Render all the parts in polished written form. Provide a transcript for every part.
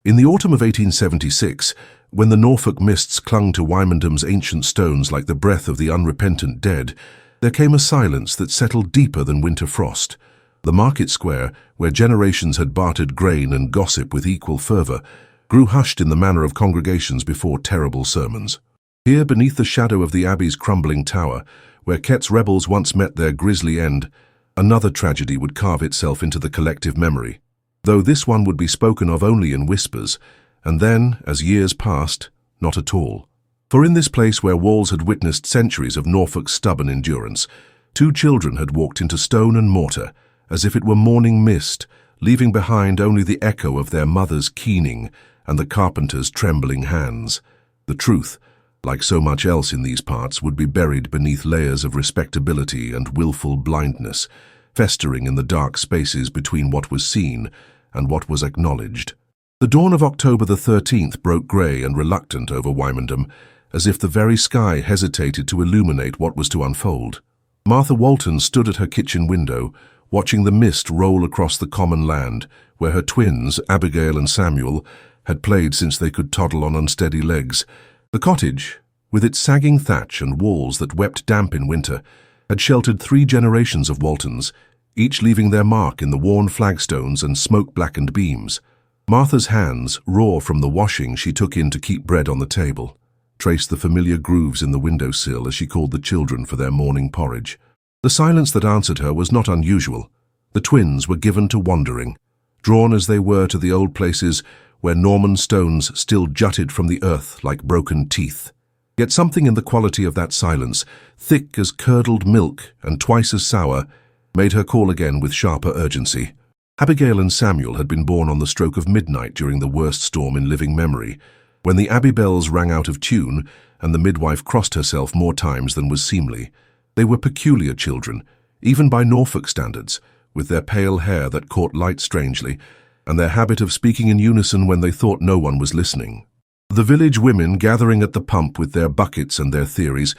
In the autumn of 1876, when the Norfolk mists clung to Wymondham's ancient stones like the breath of the unrepentant dead, there came a silence that settled deeper than winter frost. The market square, where generations had bartered grain and gossip with equal fervor, grew hushed in the manner of congregations before terrible sermons. Here, beneath the shadow of the Abbey's crumbling tower, where Kett's rebels once met their grisly end, another tragedy would carve itself into the collective memory, though this one would be spoken of only in whispers, and then, as years passed, not at all. For in this place where walls had witnessed centuries of Norfolk's stubborn endurance, two children had walked into stone and mortar, as if it were morning mist, leaving behind only the echo of their mother's keening and the carpenter's trembling hands. The truth, like so much else in these parts, would be buried beneath layers of respectability and willful blindness, festering in the dark spaces between what was seen and what was acknowledged. The dawn of October the 13th broke grey and reluctant over Wymondham, as if the very sky hesitated to illuminate what was to unfold. Martha Walton stood at her kitchen window, watching the mist roll across the common land, where her twins, Abigail and Samuel, had played since they could toddle on unsteady legs. The cottage, with its sagging thatch and walls that wept damp in winter, had sheltered 3 generations of Waltons, each leaving their mark in the worn flagstones and smoke-blackened beams. Martha's hands, raw from the washing she took in to keep bread on the table, traced the familiar grooves in the windowsill as she called the children for their morning porridge. The silence that answered her was not unusual. The twins were given to wandering, drawn as they were to the old places where Norman stones still jutted from the earth like broken teeth. Yet something in the quality of that silence, thick as curdled milk and twice as sour, made her call again with sharper urgency. Abigail and Samuel had been born on the stroke of midnight during the worst storm in living memory, when the Abbey bells rang out of tune and the midwife crossed herself more times than was seemly. They were peculiar children, even by Norfolk standards, with their pale hair that caught light strangely, and their habit of speaking in unison when they thought no one was listening. The village women, gathering at the pump with their buckets and their theories,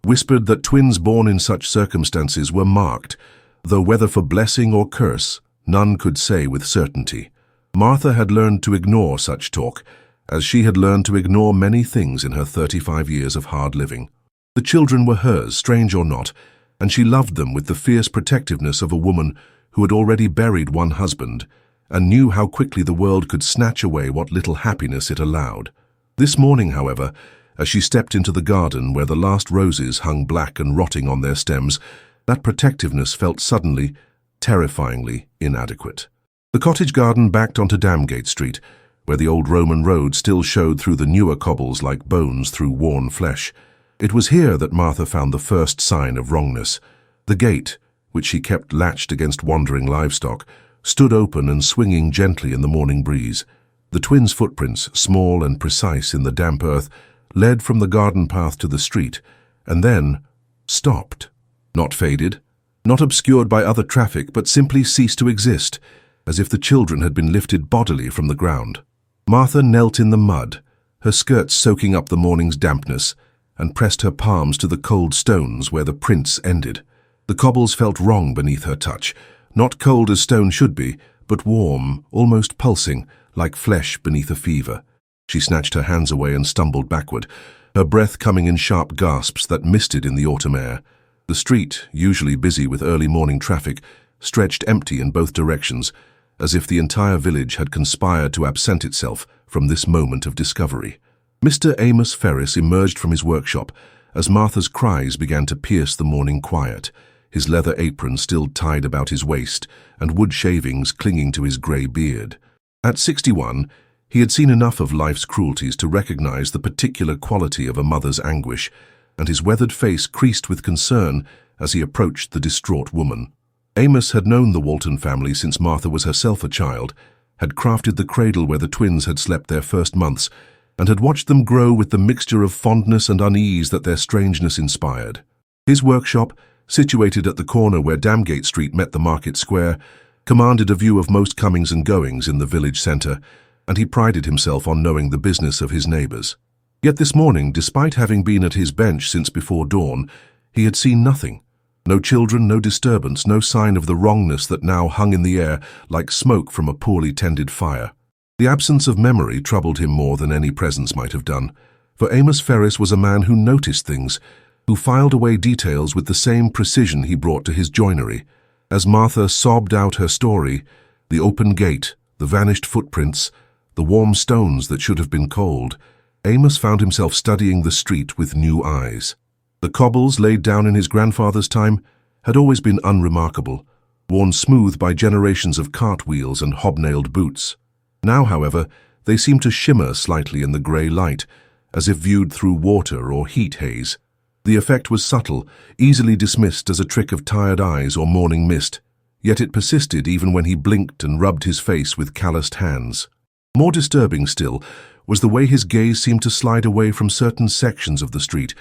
whispered that twins born in such circumstances were marked, though whether for blessing or curse, none could say with certainty. Martha had learned to ignore such talk, as she had learned to ignore many things in her 35 years of hard living. The children were hers, strange or not, and she loved them with the fierce protectiveness of a woman who had already buried one husband and knew how quickly the world could snatch away what little happiness it allowed. This morning, however, as she stepped into the garden where the last roses hung black and rotting on their stems, that protectiveness felt suddenly, terrifyingly inadequate. The cottage garden backed onto Damgate Street, where the old Roman road still showed through the newer cobbles like bones through worn flesh. It was here that Martha found the first sign of wrongness. The gate, which she kept latched against wandering livestock, stood open and swinging gently in the morning breeze. The twins' footprints, small and precise in the damp earth, led from the garden path to the street, and then stopped. Not faded, not obscured by other traffic, but simply ceased to exist, as if the children had been lifted bodily from the ground. Martha knelt in the mud, her skirts soaking up the morning's dampness, and pressed her palms to the cold stones where the prints ended. The cobbles felt wrong beneath her touch, not cold as stone should be, but warm, almost pulsing, like flesh beneath a fever. She snatched her hands away and stumbled backward, her breath coming in sharp gasps that misted in the autumn air. The street, usually busy with early morning traffic, stretched empty in both directions, as if the entire village had conspired to absent itself from this moment of discovery. Mr. Amos Ferris emerged from his workshop as Martha's cries began to pierce the morning quiet, his leather apron still tied about his waist and wood shavings clinging to his grey beard. At 61, he had seen enough of life's cruelties to recognize the particular quality of a mother's anguish, and his weathered face creased with concern as he approached the distraught woman. Amos had known the Walton family since Martha was herself a child, had crafted the cradle where the twins had slept their first months, and had watched them grow with the mixture of fondness and unease that their strangeness inspired. His workshop, situated at the corner where Damgate Street met the market square, commanded a view of most comings and goings in the village centre, and he prided himself on knowing the business of his neighbours. Yet this morning, despite having been at his bench since before dawn, he had seen nothing. No children, no disturbance, no sign of the wrongness that now hung in the air like smoke from a poorly tended fire. The absence of memory troubled him more than any presence might have done, for Amos Ferris was a man who noticed things, who filed away details with the same precision he brought to his joinery. As Martha sobbed out her story, the open gate, the vanished footprints, the warm stones that should have been cold, Amos found himself studying the street with new eyes. The cobbles laid down in his grandfather's time had always been unremarkable, worn smooth by generations of cartwheels and hobnailed boots. Now, however, they seemed to shimmer slightly in the grey light, as if viewed through water or heat haze. The effect was subtle, easily dismissed as a trick of tired eyes or morning mist, yet it persisted even when he blinked and rubbed his face with calloused hands. More disturbing still was the way his gaze seemed to slide away from certain sections of the street,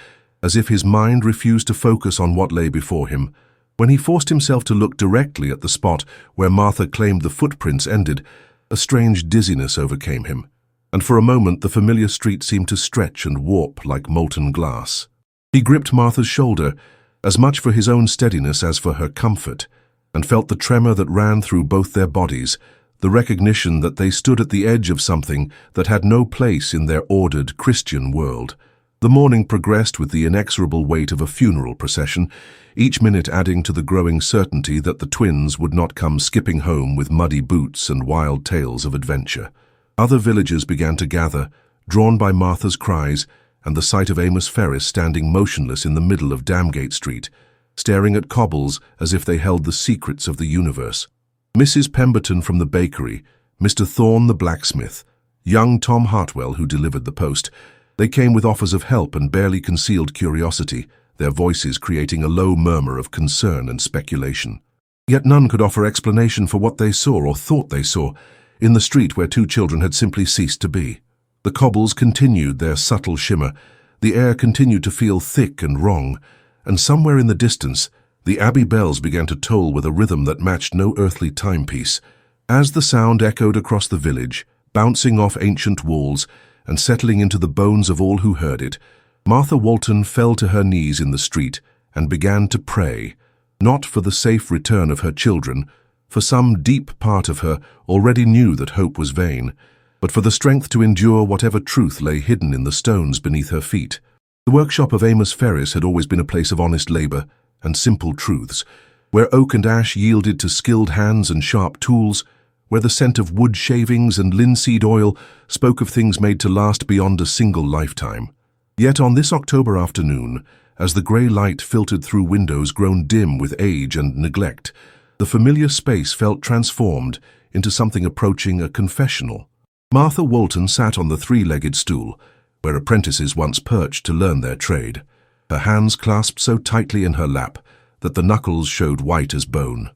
as if his mind refused to focus on what lay before him. When he forced himself to look directly at the spot where Martha claimed the footprints ended, a strange dizziness overcame him, and for a moment the familiar street seemed to stretch and warp like molten glass. He gripped Martha's shoulder, as much for his own steadiness as for her comfort, and felt the tremor that ran through both their bodies, the recognition that they stood at the edge of something that had no place in their ordered Christian world. The morning progressed with the inexorable weight of a funeral procession, each minute adding to the growing certainty that the twins would not come skipping home with muddy boots and wild tales of adventure. Other villagers began to gather, drawn by Martha's cries and the sight of Amos Ferris standing motionless in the middle of Damgate Street, staring at cobbles as if they held the secrets of the universe. Mrs. Pemberton from the bakery, Mr. Thorne the blacksmith, young Tom Hartwell who delivered the post, they came with offers of help and barely concealed curiosity, their voices creating a low murmur of concern and speculation. Yet none could offer explanation for what they saw or thought they saw in the street where two children had simply ceased to be. The cobbles continued their subtle shimmer, the air continued to feel thick and wrong, and somewhere in the distance, the abbey bells began to toll with a rhythm that matched no earthly timepiece. As the sound echoed across the village, bouncing off ancient walls and settling into the bones of all who heard it, Martha Walton fell to her knees in the street and began to pray, not for the safe return of her children, for some deep part of her already knew that hope was vain, but for the strength to endure whatever truth lay hidden in the stones beneath her feet. The workshop of Amos Ferris had always been a place of honest labor and simple truths, where oak and ash yielded to skilled hands and sharp tools, where the scent of wood shavings and linseed oil spoke of things made to last beyond a single lifetime. Yet on this October afternoon, as the grey light filtered through windows grown dim with age and neglect, the familiar space felt transformed into something approaching a confessional. Martha Walton sat on the three-legged stool, where apprentices once perched to learn their trade, her hands clasped so tightly in her lap that the knuckles showed white as bone.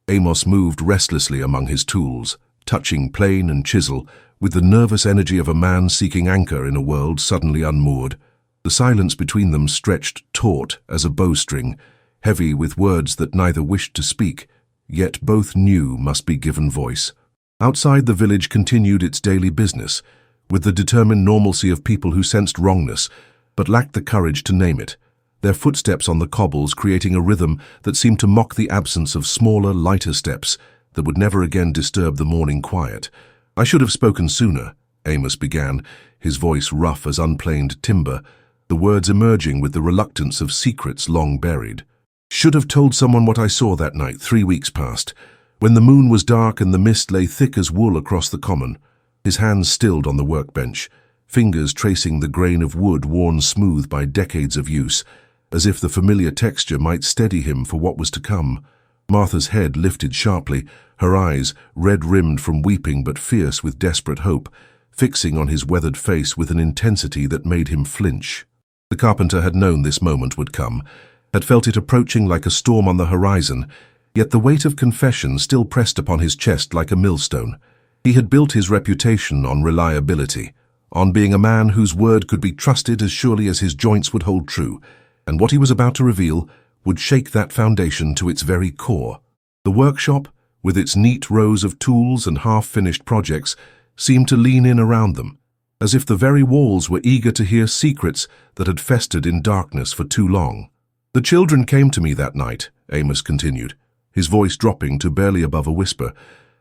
Amos moved restlessly among his tools, touching plane and chisel with the nervous energy of a man seeking anchor in a world suddenly unmoored. The silence between them stretched taut as a bowstring, heavy with words that neither wished to speak, yet both knew must be given voice. Outside, the village continued its daily business, with the determined normalcy of people who sensed wrongness, but lacked the courage to name it, their footsteps on the cobbles creating a rhythm that seemed to mock the absence of smaller, lighter steps that would never again disturb the morning quiet. "I should have spoken sooner," Amos began, his voice rough as unplaned timber, the words emerging with the reluctance of secrets long buried. "Should have told someone what I saw that night 3 weeks past, when the moon was dark and the mist lay thick as wool across the common." His hands stilled on the workbench, fingers tracing the grain of wood worn smooth by decades of use, as if the familiar texture might steady him for what was to come. Martha's head lifted sharply, her eyes, red-rimmed from weeping but fierce with desperate hope, fixing on his weathered face with an intensity that made him flinch. The carpenter had known this moment would come, had felt it approaching like a storm on the horizon, yet the weight of confession still pressed upon his chest like a millstone. He had built his reputation on reliability, on being a man whose word could be trusted as surely as his joints would hold true, and what he was about to reveal would shake that foundation to its very core. The workshop, with its neat rows of tools and half-finished projects, seemed to lean in around them, as if the very walls were eager to hear secrets that had festered in darkness for too long. "The children came to me that night," Amos continued, his voice dropping to barely above a whisper,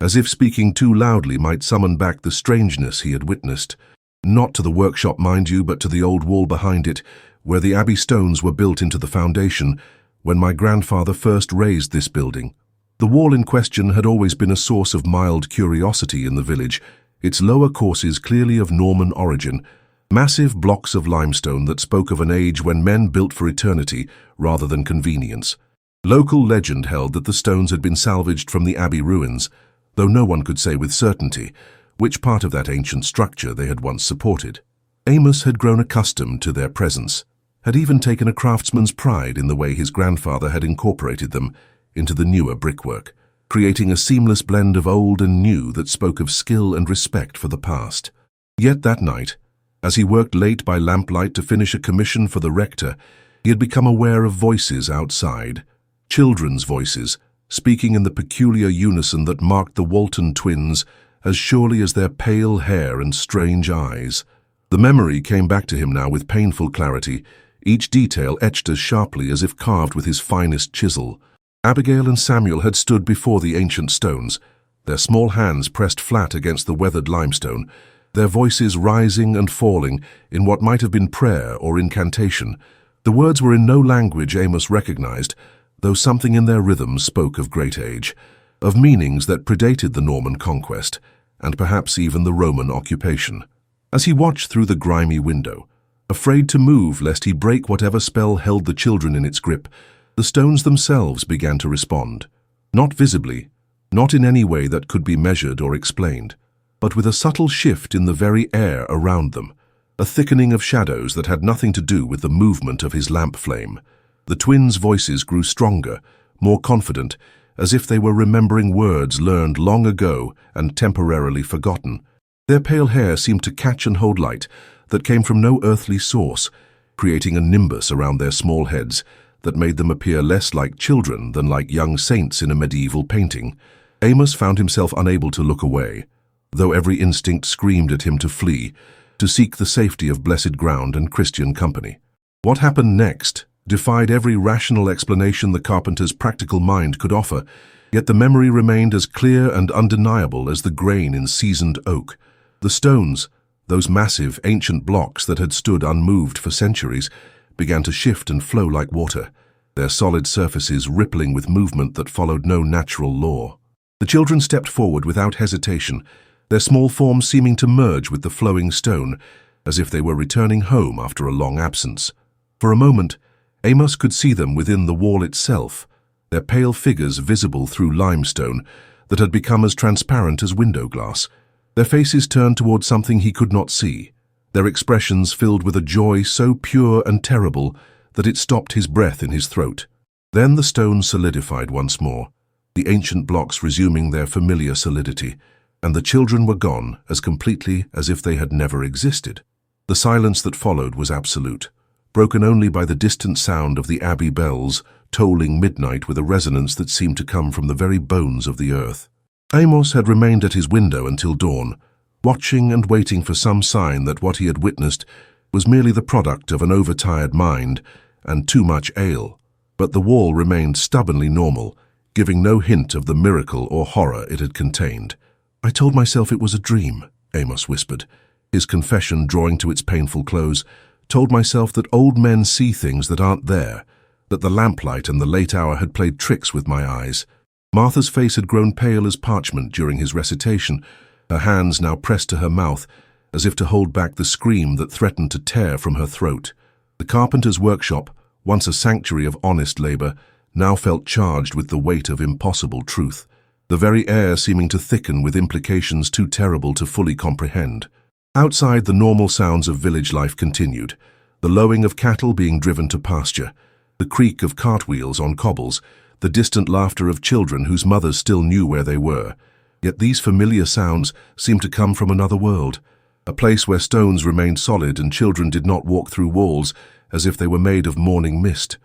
as if speaking too loudly might summon back the strangeness he had witnessed. Not to the workshop, mind you, but to the old wall behind it, where the abbey stones were built into the foundation when my grandfather first raised this building. The wall in question had always been a source of mild curiosity in the village, its lower courses clearly of Norman origin, massive blocks of limestone that spoke of an age when men built for eternity rather than convenience. Local legend held that the stones had been salvaged from the abbey ruins, though no one could say with certainty which part of that ancient structure they had once supported. Amos had grown accustomed to their presence, had even taken a craftsman's pride in the way his grandfather had incorporated them into the newer brickwork, creating a seamless blend of old and new that spoke of skill and respect for the past. Yet that night, as he worked late by lamplight to finish a commission for the rector, he had become aware of voices outside, children's voices, speaking in the peculiar unison that marked the Walton twins as surely as their pale hair and strange eyes. The memory came back to him now with painful clarity, each detail etched as sharply as if carved with his finest chisel. Abigail and Samuel had stood before the ancient stones, their small hands pressed flat against the weathered limestone, their voices rising and falling in what might have been prayer or incantation. The words were in no language Amos recognized, though something in their rhythm spoke of great age, of meanings that predated the Norman conquest, and perhaps even the Roman occupation. As he watched through the grimy window, afraid to move lest he break whatever spell held the children in its grip, the stones themselves began to respond. Not visibly, not in any way that could be measured or explained, but with a subtle shift in the very air around them, a thickening of shadows that had nothing to do with the movement of his lamp flame. The twins' voices grew stronger, more confident, as if they were remembering words learned long ago and temporarily forgotten. Their pale hair seemed to catch and hold light that came from no earthly source, creating a nimbus around their small heads that made them appear less like children than like young saints in a medieval painting. Amos found himself unable to look away, though every instinct screamed at him to flee, to seek the safety of blessed ground and Christian company. What happened next defied every rational explanation the carpenter's practical mind could offer, yet the memory remained as clear and undeniable as the grain in seasoned oak. The stones, those massive, ancient blocks that had stood unmoved for centuries, began to shift and flow like water, their solid surfaces rippling with movement that followed no natural law. The children stepped forward without hesitation, their small forms seeming to merge with the flowing stone, as if they were returning home after a long absence. For a moment, Amos could see them within the wall itself, their pale figures visible through limestone that had become as transparent as window glass. Their faces turned toward something he could not see, their expressions filled with a joy so pure and terrible that it stopped his breath in his throat. Then the stone solidified once more, the ancient blocks resuming their familiar solidity, and the children were gone as completely as if they had never existed. The silence that followed was absolute, broken only by the distant sound of the abbey bells tolling midnight with a resonance that seemed to come from the very bones of the earth. Amos had remained at his window until dawn, watching and waiting for some sign that what he had witnessed was merely the product of an overtired mind and too much ale. But the wall remained stubbornly normal, giving no hint of the miracle or horror it had contained. "I told myself it was a dream," Amos whispered, his confession drawing to its painful close. "Told myself that old men see things that aren't there, that the lamplight and the late hour had played tricks with my eyes." Martha's face had grown pale as parchment during his recitation, her hands now pressed to her mouth, as if to hold back the scream that threatened to tear from her throat. The carpenter's workshop, once a sanctuary of honest labor, now felt charged with the weight of impossible truth, the very air seeming to thicken with implications too terrible to fully comprehend. Outside, the normal sounds of village life continued, the lowing of cattle being driven to pasture, the creak of cartwheels on cobbles, the distant laughter of children whose mothers still knew where they were. Yet these familiar sounds seemed to come from another world, a place where stones remained solid and children did not walk through walls as if they were made of morning mist.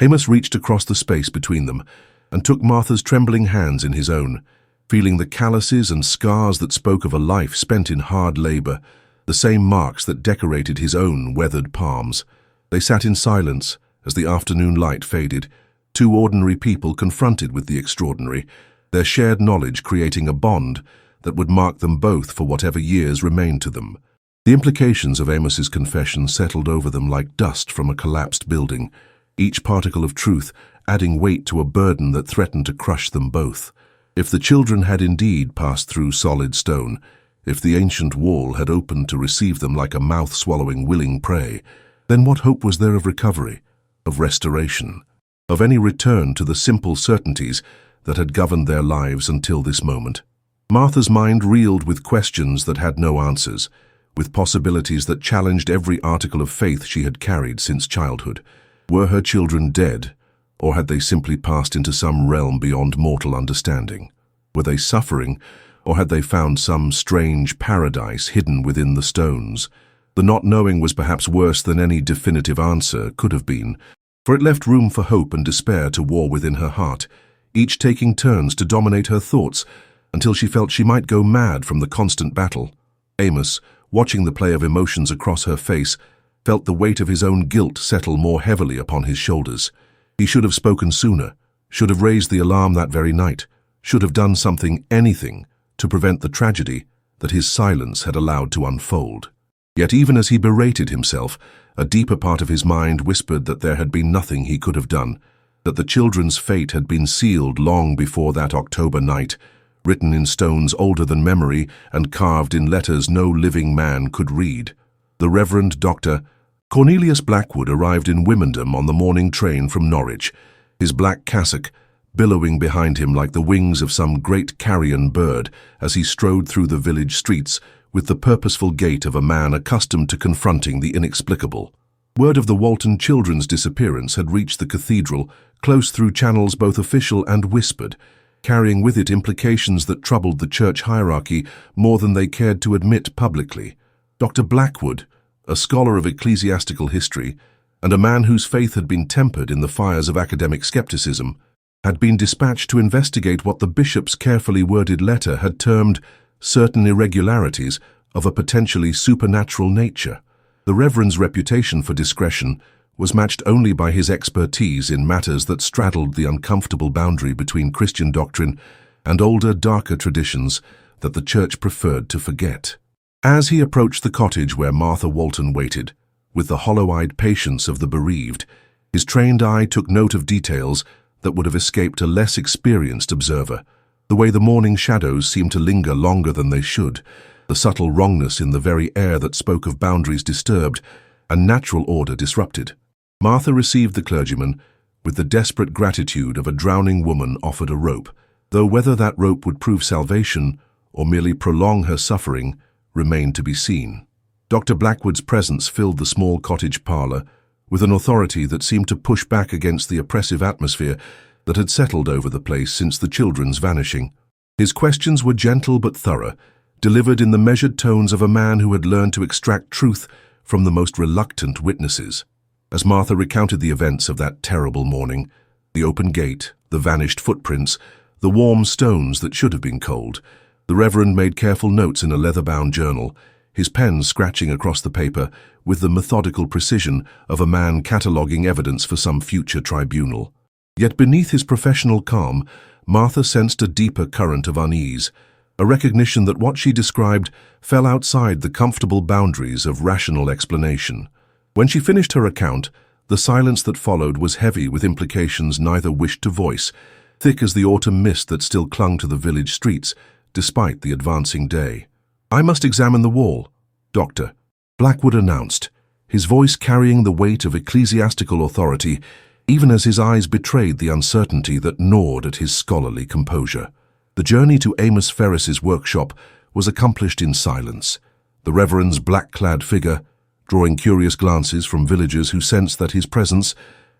Amos reached across the space between them and took Martha's trembling hands in his own, feeling the calluses and scars that spoke of a life spent in hard labor, the same marks that decorated his own weathered palms. They sat in silence as the afternoon light faded, two ordinary people confronted with the extraordinary, their shared knowledge creating a bond that would mark them both for whatever years remained to them. The implications of Amos's confession settled over them like dust from a collapsed building, each particle of truth adding weight to a burden that threatened to crush them both. If the children had indeed passed through solid stone, if the ancient wall had opened to receive them like a mouth-swallowing willing prey, then what hope was there of recovery, of restoration, of any return to the simple certainties that had governed their lives until this moment? Martha's mind reeled with questions that had no answers, with possibilities that challenged every article of faith she had carried since childhood. Were her children dead, or had they simply passed into some realm beyond mortal understanding? Were they suffering, or had they found some strange paradise hidden within the stones? The not knowing was perhaps worse than any definitive answer could have been, for it left room for hope and despair to war within her heart, each taking turns to dominate her thoughts until she felt she might go mad from the constant battle. Amos, watching the play of emotions across her face, felt the weight of his own guilt settle more heavily upon his shoulders. He should have spoken sooner, should have raised the alarm that very night, should have done something, anything, to prevent the tragedy that his silence had allowed to unfold. Yet even as he berated himself, a deeper part of his mind whispered that there had been nothing he could have done, that the children's fate had been sealed long before that October night, written in stones older than memory and carved in letters no living man could read. The Reverend Dr. Cornelius Blackwood arrived in Wymondham on the morning train from Norwich, his black cassock billowing behind him like the wings of some great carrion bird as he strode through the village streets with the purposeful gait of a man accustomed to confronting the inexplicable. Word of the Walton children's disappearance had reached the cathedral, close through channels both official and whispered, carrying with it implications that troubled the church hierarchy more than they cared to admit publicly. Dr. Blackwood, a scholar of ecclesiastical history, and a man whose faith had been tempered in the fires of academic skepticism, had been dispatched to investigate what the bishop's carefully worded letter had termed certain irregularities of a potentially supernatural nature. The Reverend's reputation for discretion was matched only by his expertise in matters that straddled the uncomfortable boundary between Christian doctrine and older, darker traditions that the church preferred to forget. As he approached the cottage where Martha Walton waited, with the hollow-eyed patience of the bereaved, his trained eye took note of details that would have escaped a less experienced observer. The way the morning shadows seemed to linger longer than they should, the subtle wrongness in the very air that spoke of boundaries disturbed and natural order disrupted. Martha received the clergyman with the desperate gratitude of a drowning woman offered a rope, though whether that rope would prove salvation or merely prolong her suffering remained to be seen. Dr. Blackwood's presence filled the small cottage parlour with an authority that seemed to push back against the oppressive atmosphere that had settled over the place since the children's vanishing. His questions were gentle but thorough, delivered in the measured tones of a man who had learned to extract truth from the most reluctant witnesses. As Martha recounted the events of that terrible morning, the open gate, the vanished footprints, the warm stones that should have been cold, the Reverend made careful notes in a leather-bound journal, his pen scratching across the paper with the methodical precision of a man cataloguing evidence for some future tribunal. Yet beneath his professional calm, Martha sensed a deeper current of unease, a recognition that what she described fell outside the comfortable boundaries of rational explanation. When she finished her account, the silence that followed was heavy with implications neither wished to voice, thick as the autumn mist that still clung to the village streets, despite the advancing day. "I must examine the wall, Doctor," Blackwood announced, his voice carrying the weight of ecclesiastical authority, even as his eyes betrayed the uncertainty that gnawed at his scholarly composure. The journey to Amos Ferris's workshop was accomplished in silence, the Reverend's black-clad figure drawing curious glances from villagers who sensed that his presence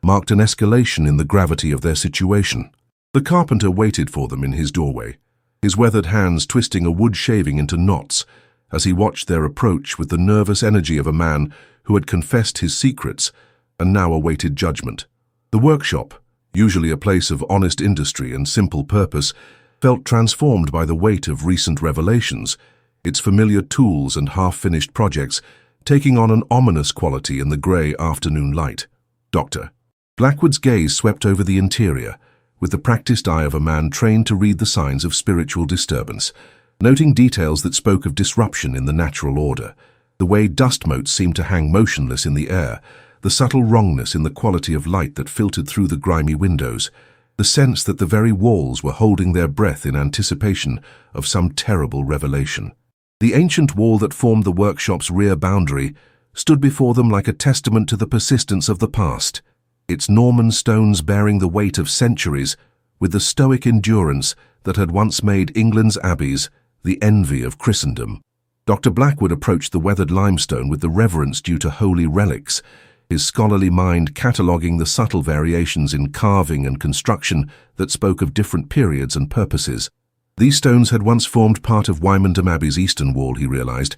marked an escalation in the gravity of their situation. The carpenter waited for them in his doorway, his weathered hands twisting a wood shaving into knots as he watched their approach with the nervous energy of a man who had confessed his secrets and now awaited judgment. The workshop, usually a place of honest industry and simple purpose, felt transformed by the weight of recent revelations, its familiar tools and half-finished projects taking on an ominous quality in the grey afternoon light. "Doctor." Blackwood's gaze swept over the interior, with the practiced eye of a man trained to read the signs of spiritual disturbance, noting details that spoke of disruption in the natural order, the way dust motes seemed to hang motionless in the air, the subtle wrongness in the quality of light that filtered through the grimy windows, the sense that the very walls were holding their breath in anticipation of some terrible revelation. The ancient wall that formed the workshop's rear boundary stood before them like a testament to the persistence of the past, its Norman stones bearing the weight of centuries with the stoic endurance that had once made England's abbeys the envy of Christendom. Dr. Blackwood approached the weathered limestone with the reverence due to holy relics, his scholarly mind cataloguing the subtle variations in carving and construction that spoke of different periods and purposes. These stones had once formed part of Wymondham Abbey's eastern wall, he realized,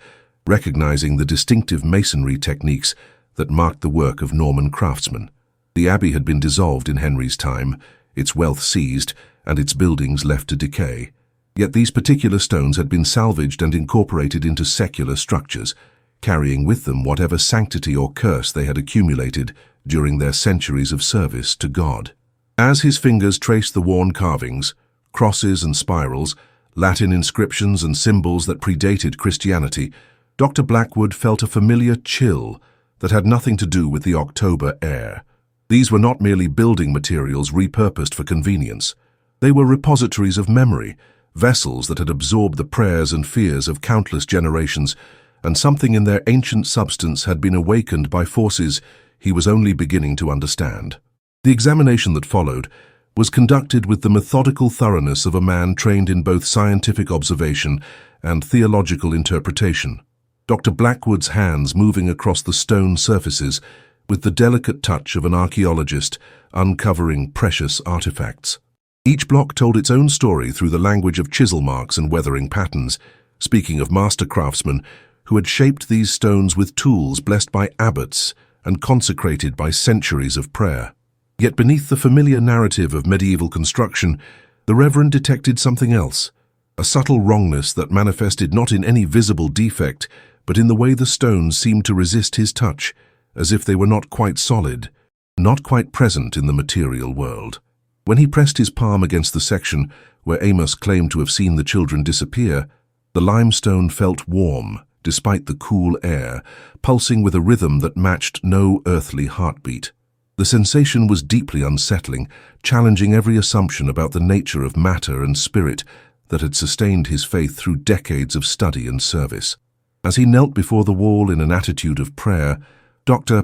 recognizing the distinctive masonry techniques that marked the work of Norman craftsmen. The abbey had been dissolved in Henry's time, its wealth seized, and its buildings left to decay. Yet these particular stones had been salvaged and incorporated into secular structures, carrying with them whatever sanctity or curse they had accumulated during their centuries of service to God. As his fingers traced the worn carvings, crosses and spirals, Latin inscriptions and symbols that predated Christianity, Dr. Blackwood felt a familiar chill that had nothing to do with the October air. These were not merely building materials repurposed for convenience. They were repositories of memory, vessels that had absorbed the prayers and fears of countless generations, and something in their ancient substance had been awakened by forces he was only beginning to understand. The examination that followed was conducted with the methodical thoroughness of a man trained in both scientific observation and theological interpretation. Dr. Blackwood's hands moving across the stone surfaces with the delicate touch of an archaeologist uncovering precious artifacts. Each block told its own story through the language of chisel marks and weathering patterns, speaking of master craftsmen who had shaped these stones with tools blessed by abbots and consecrated by centuries of prayer. Yet beneath the familiar narrative of medieval construction, the Reverend detected something else, a subtle wrongness that manifested not in any visible defect, but in the way the stones seemed to resist his touch, as if they were not quite solid, not quite present in the material world. When he pressed his palm against the section where Amos claimed to have seen the children disappear, the limestone felt warm, despite the cool air, pulsing with a rhythm that matched no earthly heartbeat. The sensation was deeply unsettling, challenging every assumption about the nature of matter and spirit that had sustained his faith through decades of study and service. As he knelt before the wall in an attitude of prayer, Dr.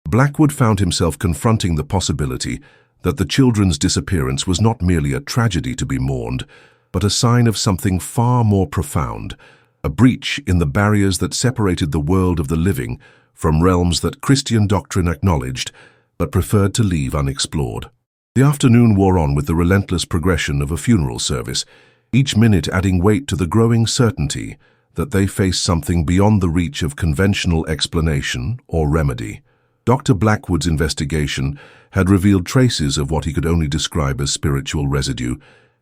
Blackwood found himself confronting the possibility that the children's disappearance was not merely a tragedy to be mourned, but a sign of something far more profound, a breach in the barriers that separated the world of the living from realms that Christian doctrine acknowledged but preferred to leave unexplored. The afternoon wore on with the relentless progression of a funeral service, each minute adding weight to the growing certainty that they faced something beyond the reach of conventional explanation or remedy. Dr. Blackwood's investigation had revealed traces of what he could only describe as spiritual residue,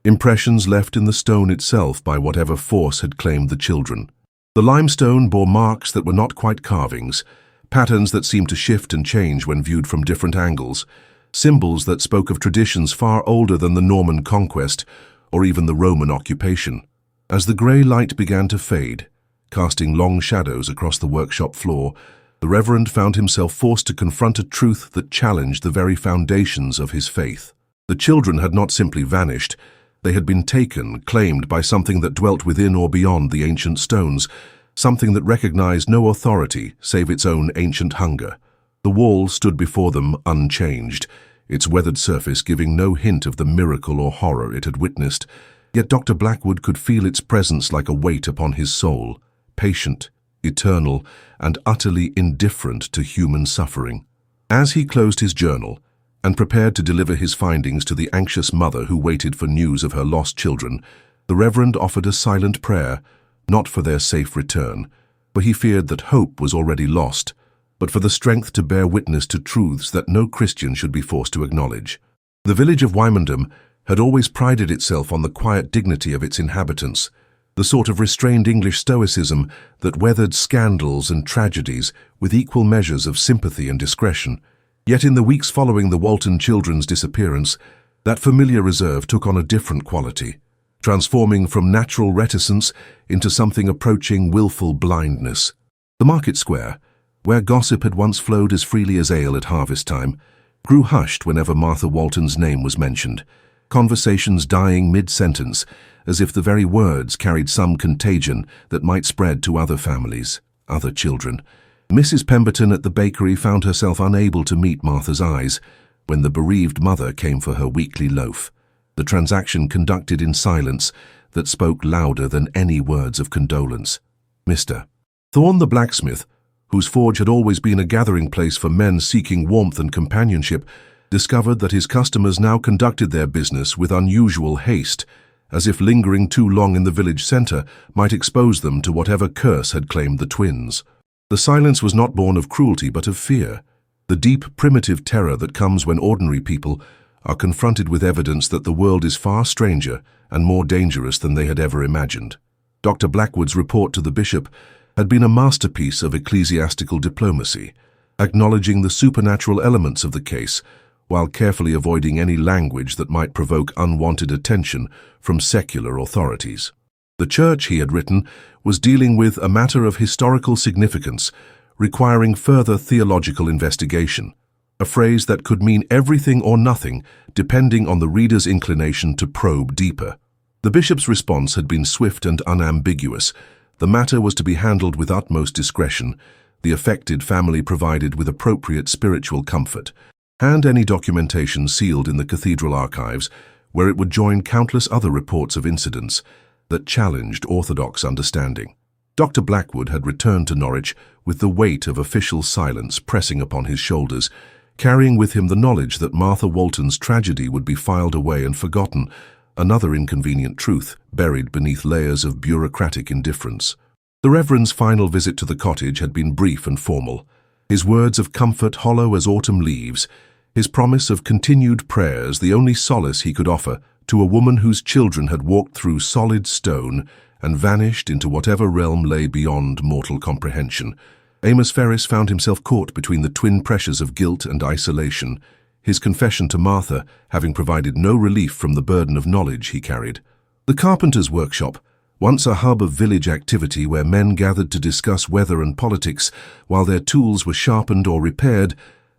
impressions left in the stone itself by whatever force had claimed the children. The limestone bore marks that were not quite carvings, patterns that seemed to shift and change when viewed from different angles, symbols that spoke of traditions far older than the Norman conquest or even the Roman occupation. As the grey light began to fade, casting long shadows across the workshop floor, the Reverend found himself forced to confront a truth that challenged the very foundations of his faith. The children had not simply vanished. They had been taken, claimed by something that dwelt within or beyond the ancient stones, something that recognized no authority save its own ancient hunger. The wall stood before them unchanged, its weathered surface giving no hint of the miracle or horror it had witnessed, yet Dr. Blackwood could feel its presence like a weight upon his soul, patient, eternal, and utterly indifferent to human suffering. As he closed his journal and prepared to deliver his findings to the anxious mother who waited for news of her lost children, the Reverend offered a silent prayer, not for their safe return, for he feared that hope was already lost, but for the strength to bear witness to truths that no Christian should be forced to acknowledge. The village of Wymondham had always prided itself on the quiet dignity of its inhabitants, the sort of restrained English stoicism that weathered scandals and tragedies with equal measures of sympathy and discretion. Yet in the weeks following the Walton children's disappearance, That familiar reserve took on a different quality, transforming from natural reticence into something approaching willful blindness. The market square, where gossip had once flowed as freely as ale at harvest time, grew hushed whenever Martha Walton's name was mentioned, conversations dying mid-sentence, as if the very words carried some contagion that might spread to other families, other children. Mrs. Pemberton at the bakery found herself unable to meet Martha's eyes when the bereaved mother came for her weekly loaf, the transaction conducted in silence that spoke louder than any words of condolence. Mr. Thorne the blacksmith, whose forge had always been a gathering place for men seeking warmth and companionship, discovered that his customers now conducted their business with unusual haste, as if lingering too long in the village centre might expose them to whatever curse had claimed the twins. The silence was not born of cruelty but of fear, the deep primitive terror that comes when ordinary people are confronted with evidence that the world is far stranger and more dangerous than they had ever imagined. Dr. Blackwood's report to the bishop had been a masterpiece of ecclesiastical diplomacy, acknowledging the supernatural elements of the case while carefully avoiding any language that might provoke unwanted attention from secular authorities. The church, he had written, was dealing with a matter of historical significance, requiring further theological investigation, a phrase that could mean everything or nothing depending on the reader's inclination to probe deeper. The bishop's response had been swift and unambiguous. The matter was to be handled with utmost discretion, the affected family provided with appropriate spiritual comfort, and any documentation sealed in the cathedral archives, where it would join countless other reports of incidents that challenged orthodox understanding. Dr. Blackwood had returned to Norwich with the weight of official silence pressing upon his shoulders, carrying with him the knowledge that Martha Walton's tragedy would be filed away and forgotten, another inconvenient truth buried beneath layers of bureaucratic indifference. The Reverend's final visit to the cottage had been brief and formal, his words of comfort hollow as autumn leaves, his promise of continued prayers the only solace he could offer to a woman whose children had walked through solid stone and vanished into whatever realm lay beyond mortal comprehension. Amos Ferris found himself caught between the twin pressures of guilt and isolation, his confession to Martha having provided no relief from the burden of knowledge he carried. The carpenter's workshop, once a hub of village activity where men gathered to discuss weather and politics while their tools were sharpened or repaired,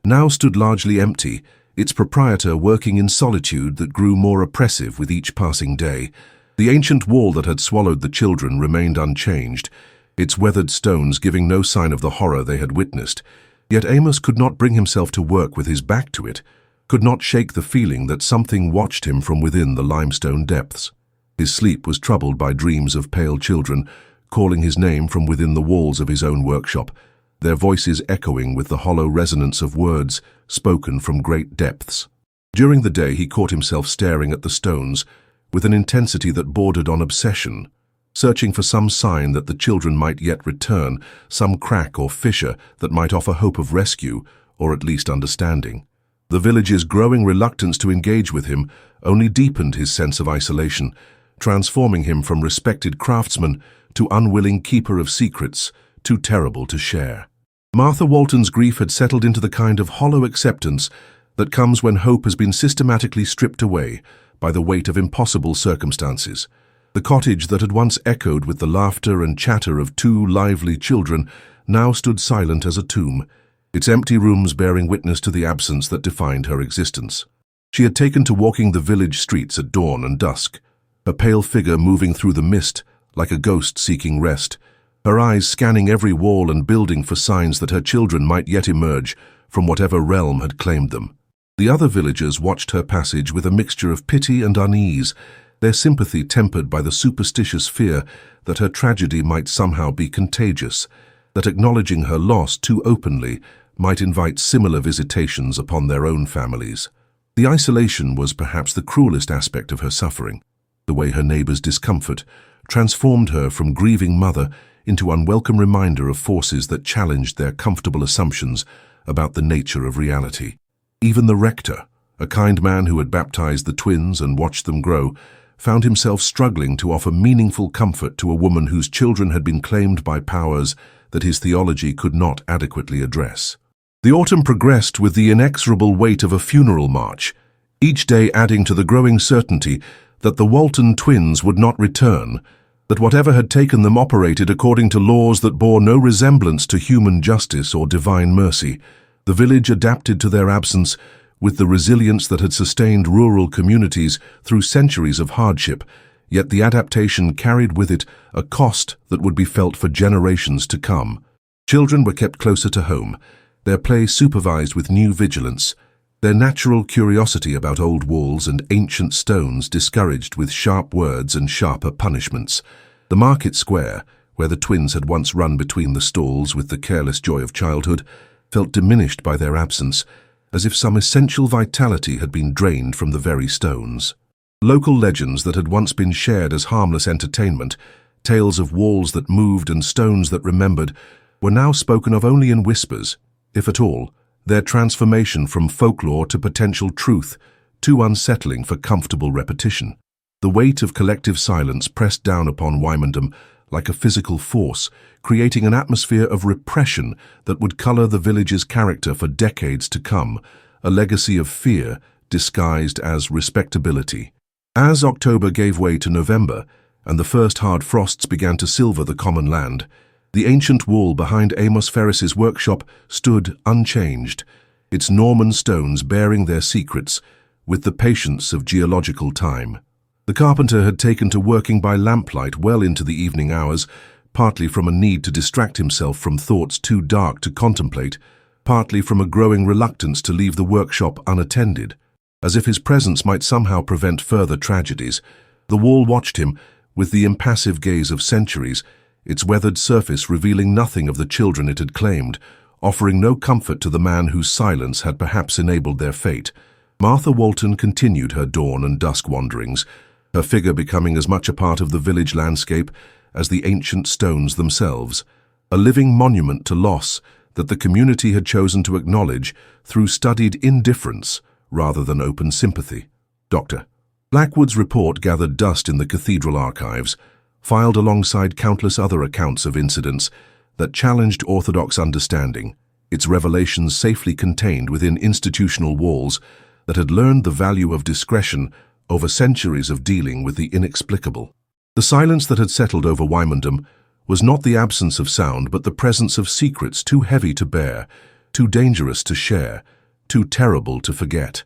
now stood largely empty, its proprietor working in solitude that grew more oppressive with each passing day. The ancient wall that had swallowed the children remained unchanged, its weathered stones giving no sign of the horror they had witnessed. Yet Amos could not bring himself to work with his back to it, could not shake the feeling that something watched him from within the limestone depths. His sleep was troubled by dreams of pale children, calling his name from within the walls of his own workshop, their voices echoing with the hollow resonance of words spoken from great depths. During the day he caught himself staring at the stones with an intensity that bordered on obsession, searching for some sign that the children might yet return, some crack or fissure that might offer hope of rescue, or at least understanding. The village's growing reluctance to engage with him only deepened his sense of isolation, transforming him from respected craftsman to unwilling keeper of secrets, too terrible to share. Martha Walton's grief had settled into the kind of hollow acceptance that comes when hope has been systematically stripped away by the weight of impossible circumstances. The cottage that had once echoed with the laughter and chatter of two lively children now stood silent as a tomb, its empty rooms bearing witness to the absence that defined her existence. She had taken to walking the village streets at dawn and dusk, her pale figure moving through the mist like a ghost seeking rest, her eyes scanning every wall and building for signs that her children might yet emerge from whatever realm had claimed them. The other villagers watched her passage with a mixture of pity and unease, their sympathy tempered by the superstitious fear that her tragedy might somehow be contagious, that acknowledging her loss too openly might invite similar visitations upon their own families. The isolation was perhaps the cruelest aspect of her suffering. The way her neighbors' discomfort transformed her from grieving mother into unwelcome reminder of forces that challenged their comfortable assumptions about the nature of reality. Even the rector, a kind man who had baptized the twins and watched them grow, found himself struggling to offer meaningful comfort to a woman whose children had been claimed by powers that his theology could not adequately address. The autumn progressed with the inexorable weight of a funeral march, each day adding to the growing certainty that the Walton twins would not return, that whatever had taken them operated according to laws that bore no resemblance to human justice or divine mercy. The village adapted to their absence with the resilience that had sustained rural communities through centuries of hardship, yet the adaptation carried with it a cost that would be felt for generations to come. Children were kept closer to home, their play supervised with new vigilance, their natural curiosity about old walls and ancient stones discouraged with sharp words and sharper punishments. The market square, where the twins had once run between the stalls with the careless joy of childhood, felt diminished by their absence, as if some essential vitality had been drained from the very stones. Local legends that had once been shared as harmless entertainment, tales of walls that moved and stones that remembered, were now spoken of only in whispers, if at all, their transformation from folklore to potential truth, too unsettling for comfortable repetition. The weight of collective silence pressed down upon Wymondham like a physical force, creating an atmosphere of repression that would color the village's character for decades to come, a legacy of fear disguised as respectability. As October gave way to November, and the first hard frosts began to silver the common land, the ancient wall behind Amos Ferris's workshop stood unchanged, its Norman stones bearing their secrets with the patience of geological time. The carpenter had taken to working by lamplight well into the evening hours, partly from a need to distract himself from thoughts too dark to contemplate, partly from a growing reluctance to leave the workshop unattended. As if his presence might somehow prevent further tragedies, the wall watched him with the impassive gaze of centuries, its weathered surface revealing nothing of the children it had claimed, offering no comfort to the man whose silence had perhaps enabled their fate. Martha Walton continued her dawn and dusk wanderings, her figure becoming as much a part of the village landscape as the ancient stones themselves, a living monument to loss that the community had chosen to acknowledge through studied indifference rather than open sympathy. Dr. Blackwood's report gathered dust in the cathedral archives, filed alongside countless other accounts of incidents that challenged orthodox understanding, its revelations safely contained within institutional walls that had learned the value of discretion over centuries of dealing with the inexplicable. The silence that had settled over Wymondham was not the absence of sound, but the presence of secrets too heavy to bear, too dangerous to share, too terrible to forget.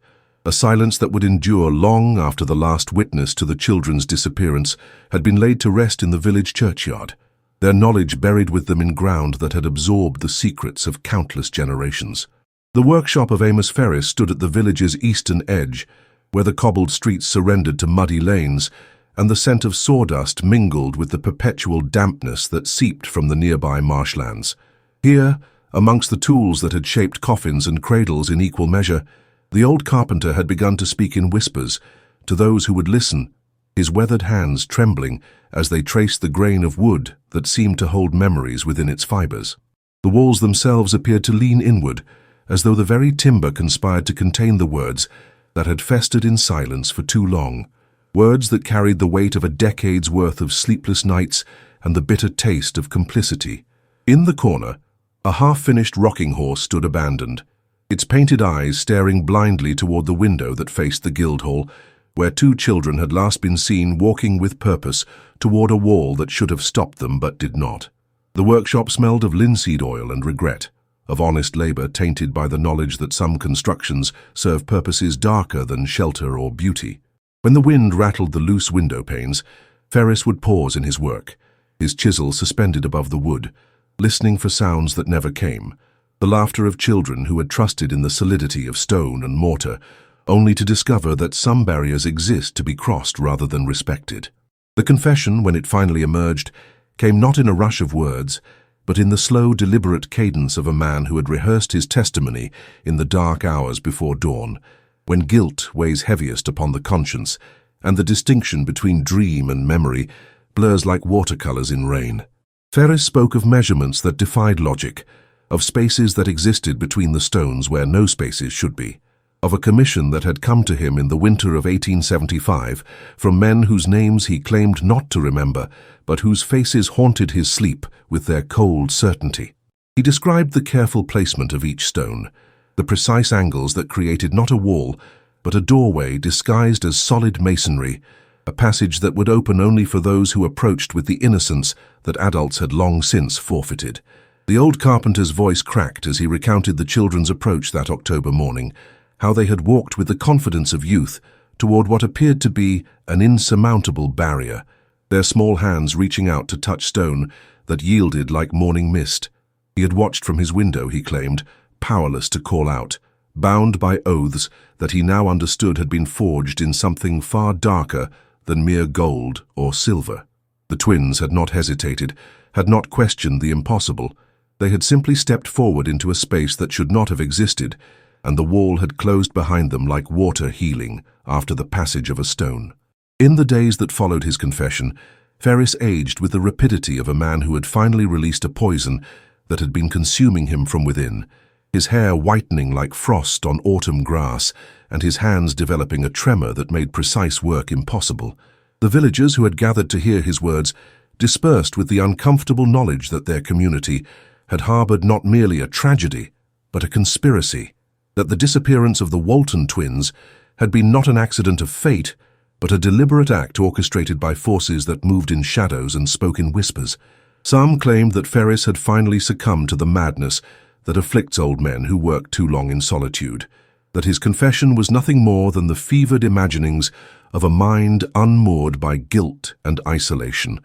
A silence that would endure long after the last witness to the children's disappearance had been laid to rest in the village churchyard, their knowledge buried with them in ground that had absorbed the secrets of countless generations. The workshop of Amos Ferris stood at the village's eastern edge, where the cobbled streets surrendered to muddy lanes, and the scent of sawdust mingled with the perpetual dampness that seeped from the nearby marshlands. Here, amongst the tools that had shaped coffins and cradles in equal measure, the old carpenter had begun to speak in whispers to those who would listen, his weathered hands trembling as they traced the grain of wood that seemed to hold memories within its fibers. The walls themselves appeared to lean inward, as though the very timber conspired to contain the words that had festered in silence for too long, words that carried the weight of a decade's worth of sleepless nights and the bitter taste of complicity. In the corner, a half-finished rocking horse stood abandoned, its painted eyes staring blindly toward the window that faced the Guildhall, where two children had last been seen walking with purpose toward a wall that should have stopped them but did not. The workshop smelled of linseed oil and regret, of honest labor tainted by the knowledge that some constructions serve purposes darker than shelter or beauty. When the wind rattled the loose window panes, Ferris would pause in his work, his chisel suspended above the wood, listening for sounds that never came, the laughter of children who had trusted in the solidity of stone and mortar, only to discover that some barriers exist to be crossed rather than respected. The confession, when it finally emerged, came not in a rush of words, but in the slow, deliberate cadence of a man who had rehearsed his testimony in the dark hours before dawn, when guilt weighs heaviest upon the conscience, and the distinction between dream and memory blurs like watercolors in rain. Ferris spoke of measurements that defied logic, of spaces that existed between the stones where no spaces should be, of a commission that had come to him in the winter of 1875 from men whose names he claimed not to remember, but whose faces haunted his sleep with their cold certainty. He described the careful placement of each stone, the precise angles that created not a wall, but a doorway disguised as solid masonry, a passage that would open only for those who approached with the innocence that adults had long since forfeited. The old carpenter's voice cracked as he recounted the children's approach that October morning, how they had walked with the confidence of youth toward what appeared to be an insurmountable barrier, their small hands reaching out to touch stone that yielded like morning mist. He had watched from his window, he claimed, powerless to call out, bound by oaths that he now understood had been forged in something far darker than mere gold or silver. The twins had not hesitated, had not questioned the impossible. They had simply stepped forward into a space that should not have existed, and the wall had closed behind them like water healing after the passage of a stone. In the days that followed his confession, Ferris aged with the rapidity of a man who had finally released a poison that had been consuming him from within, his hair whitening like frost on autumn grass, and his hands developing a tremor that made precise work impossible. The villagers who had gathered to hear his words dispersed with the uncomfortable knowledge that their community had harbored not merely a tragedy, but a conspiracy, that the disappearance of the Walton twins had been not an accident of fate, but a deliberate act orchestrated by forces that moved in shadows and spoke in whispers. Some claimed that Ferris had finally succumbed to the madness that afflicts old men who work too long in solitude, that his confession was nothing more than the fevered imaginings of a mind unmoored by guilt and isolation.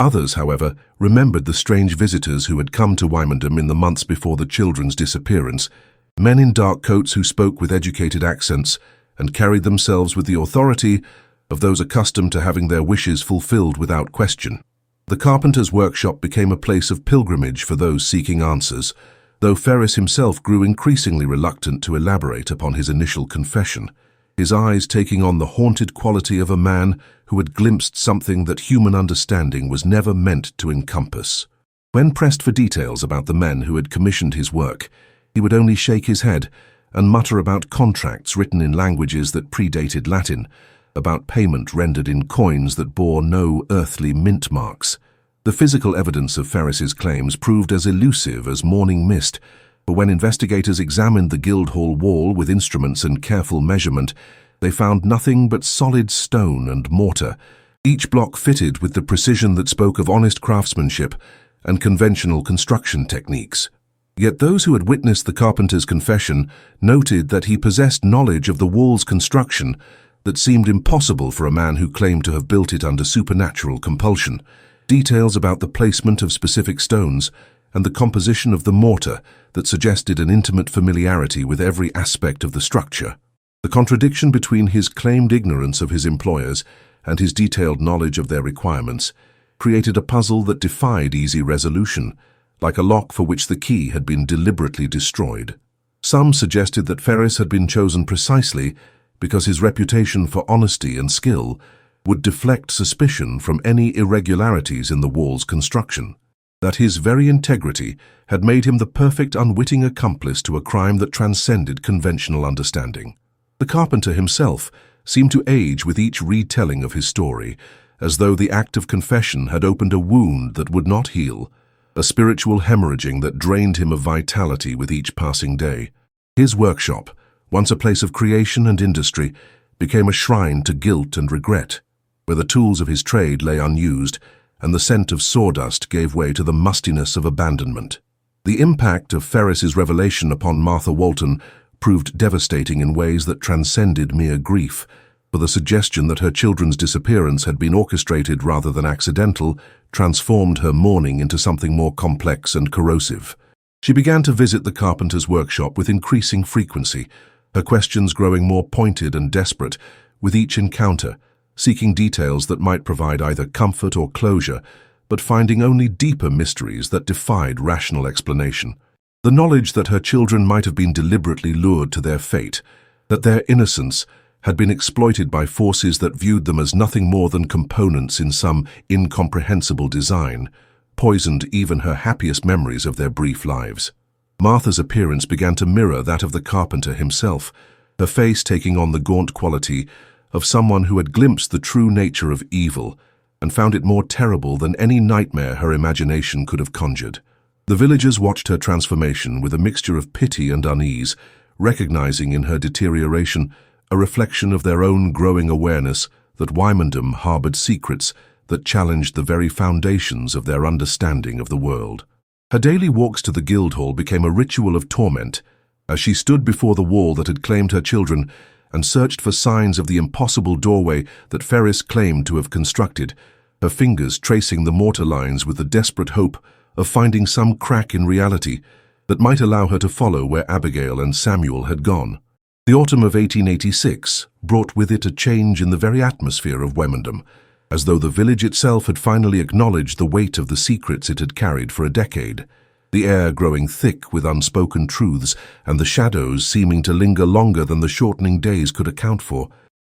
Others, however, remembered the strange visitors who had come to Wymondham in the months before the children's disappearance, men in dark coats who spoke with educated accents and carried themselves with the authority of those accustomed to having their wishes fulfilled without question. The carpenter's workshop became a place of pilgrimage for those seeking answers, though Ferris himself grew increasingly reluctant to elaborate upon his initial confession, his eyes taking on the haunted quality of a man who had glimpsed something that human understanding was never meant to encompass. When pressed for details about the men who had commissioned his work, he would only shake his head and mutter about contracts written in languages that predated Latin, about payment rendered in coins that bore no earthly mint marks. The physical evidence of Ferris's claims proved as elusive as morning mist, but when investigators examined the Guildhall wall with instruments and careful measurement, they found nothing but solid stone and mortar, each block fitted with the precision that spoke of honest craftsmanship and conventional construction techniques. Yet those who had witnessed the carpenter's confession noted that he possessed knowledge of the wall's construction that seemed impossible for a man who claimed to have built it under supernatural compulsion. Details about the placement of specific stones and the composition of the mortar that suggested an intimate familiarity with every aspect of the structure. The contradiction between his claimed ignorance of his employers and his detailed knowledge of their requirements created a puzzle that defied easy resolution, like a lock for which the key had been deliberately destroyed. Some suggested that Ferris had been chosen precisely because his reputation for honesty and skill would deflect suspicion from any irregularities in the wall's construction, that his very integrity had made him the perfect unwitting accomplice to a crime that transcended conventional understanding. The carpenter himself seemed to age with each retelling of his story, as though the act of confession had opened a wound that would not heal, a spiritual hemorrhaging that drained him of vitality with each passing day. His workshop, once a place of creation and industry, became a shrine to guilt and regret, where the tools of his trade lay unused and the scent of sawdust gave way to the mustiness of abandonment. The impact of Ferris's revelation upon Martha Walton proved devastating in ways that transcended mere grief, for the suggestion that her children's disappearance had been orchestrated rather than accidental transformed her mourning into something more complex and corrosive. She began to visit the carpenter's workshop with increasing frequency, her questions growing more pointed and desperate with each encounter, seeking details that might provide either comfort or closure, but finding only deeper mysteries that defied rational explanation. The knowledge that her children might have been deliberately lured to their fate, that their innocence had been exploited by forces that viewed them as nothing more than components in some incomprehensible design, poisoned even her happiest memories of their brief lives. Martha's appearance began to mirror that of the carpenter himself, her face taking on the gaunt quality of someone who had glimpsed the true nature of evil and found it more terrible than any nightmare her imagination could have conjured. The villagers watched her transformation with a mixture of pity and unease, recognizing in her deterioration a reflection of their own growing awareness that Wymondham harbored secrets that challenged the very foundations of their understanding of the world. Her daily walks to the Guildhall became a ritual of torment, as she stood before the wall that had claimed her children and searched for signs of the impossible doorway that Ferris claimed to have constructed, her fingers tracing the mortar lines with the desperate hope of finding some crack in reality that might allow her to follow where Abigail and Samuel had gone. The autumn of 1886 brought with it a change in the very atmosphere of Wymondham, as though the village itself had finally acknowledged the weight of the secrets it had carried for a decade, the air growing thick with unspoken truths and the shadows seeming to linger longer than the shortening days could account for.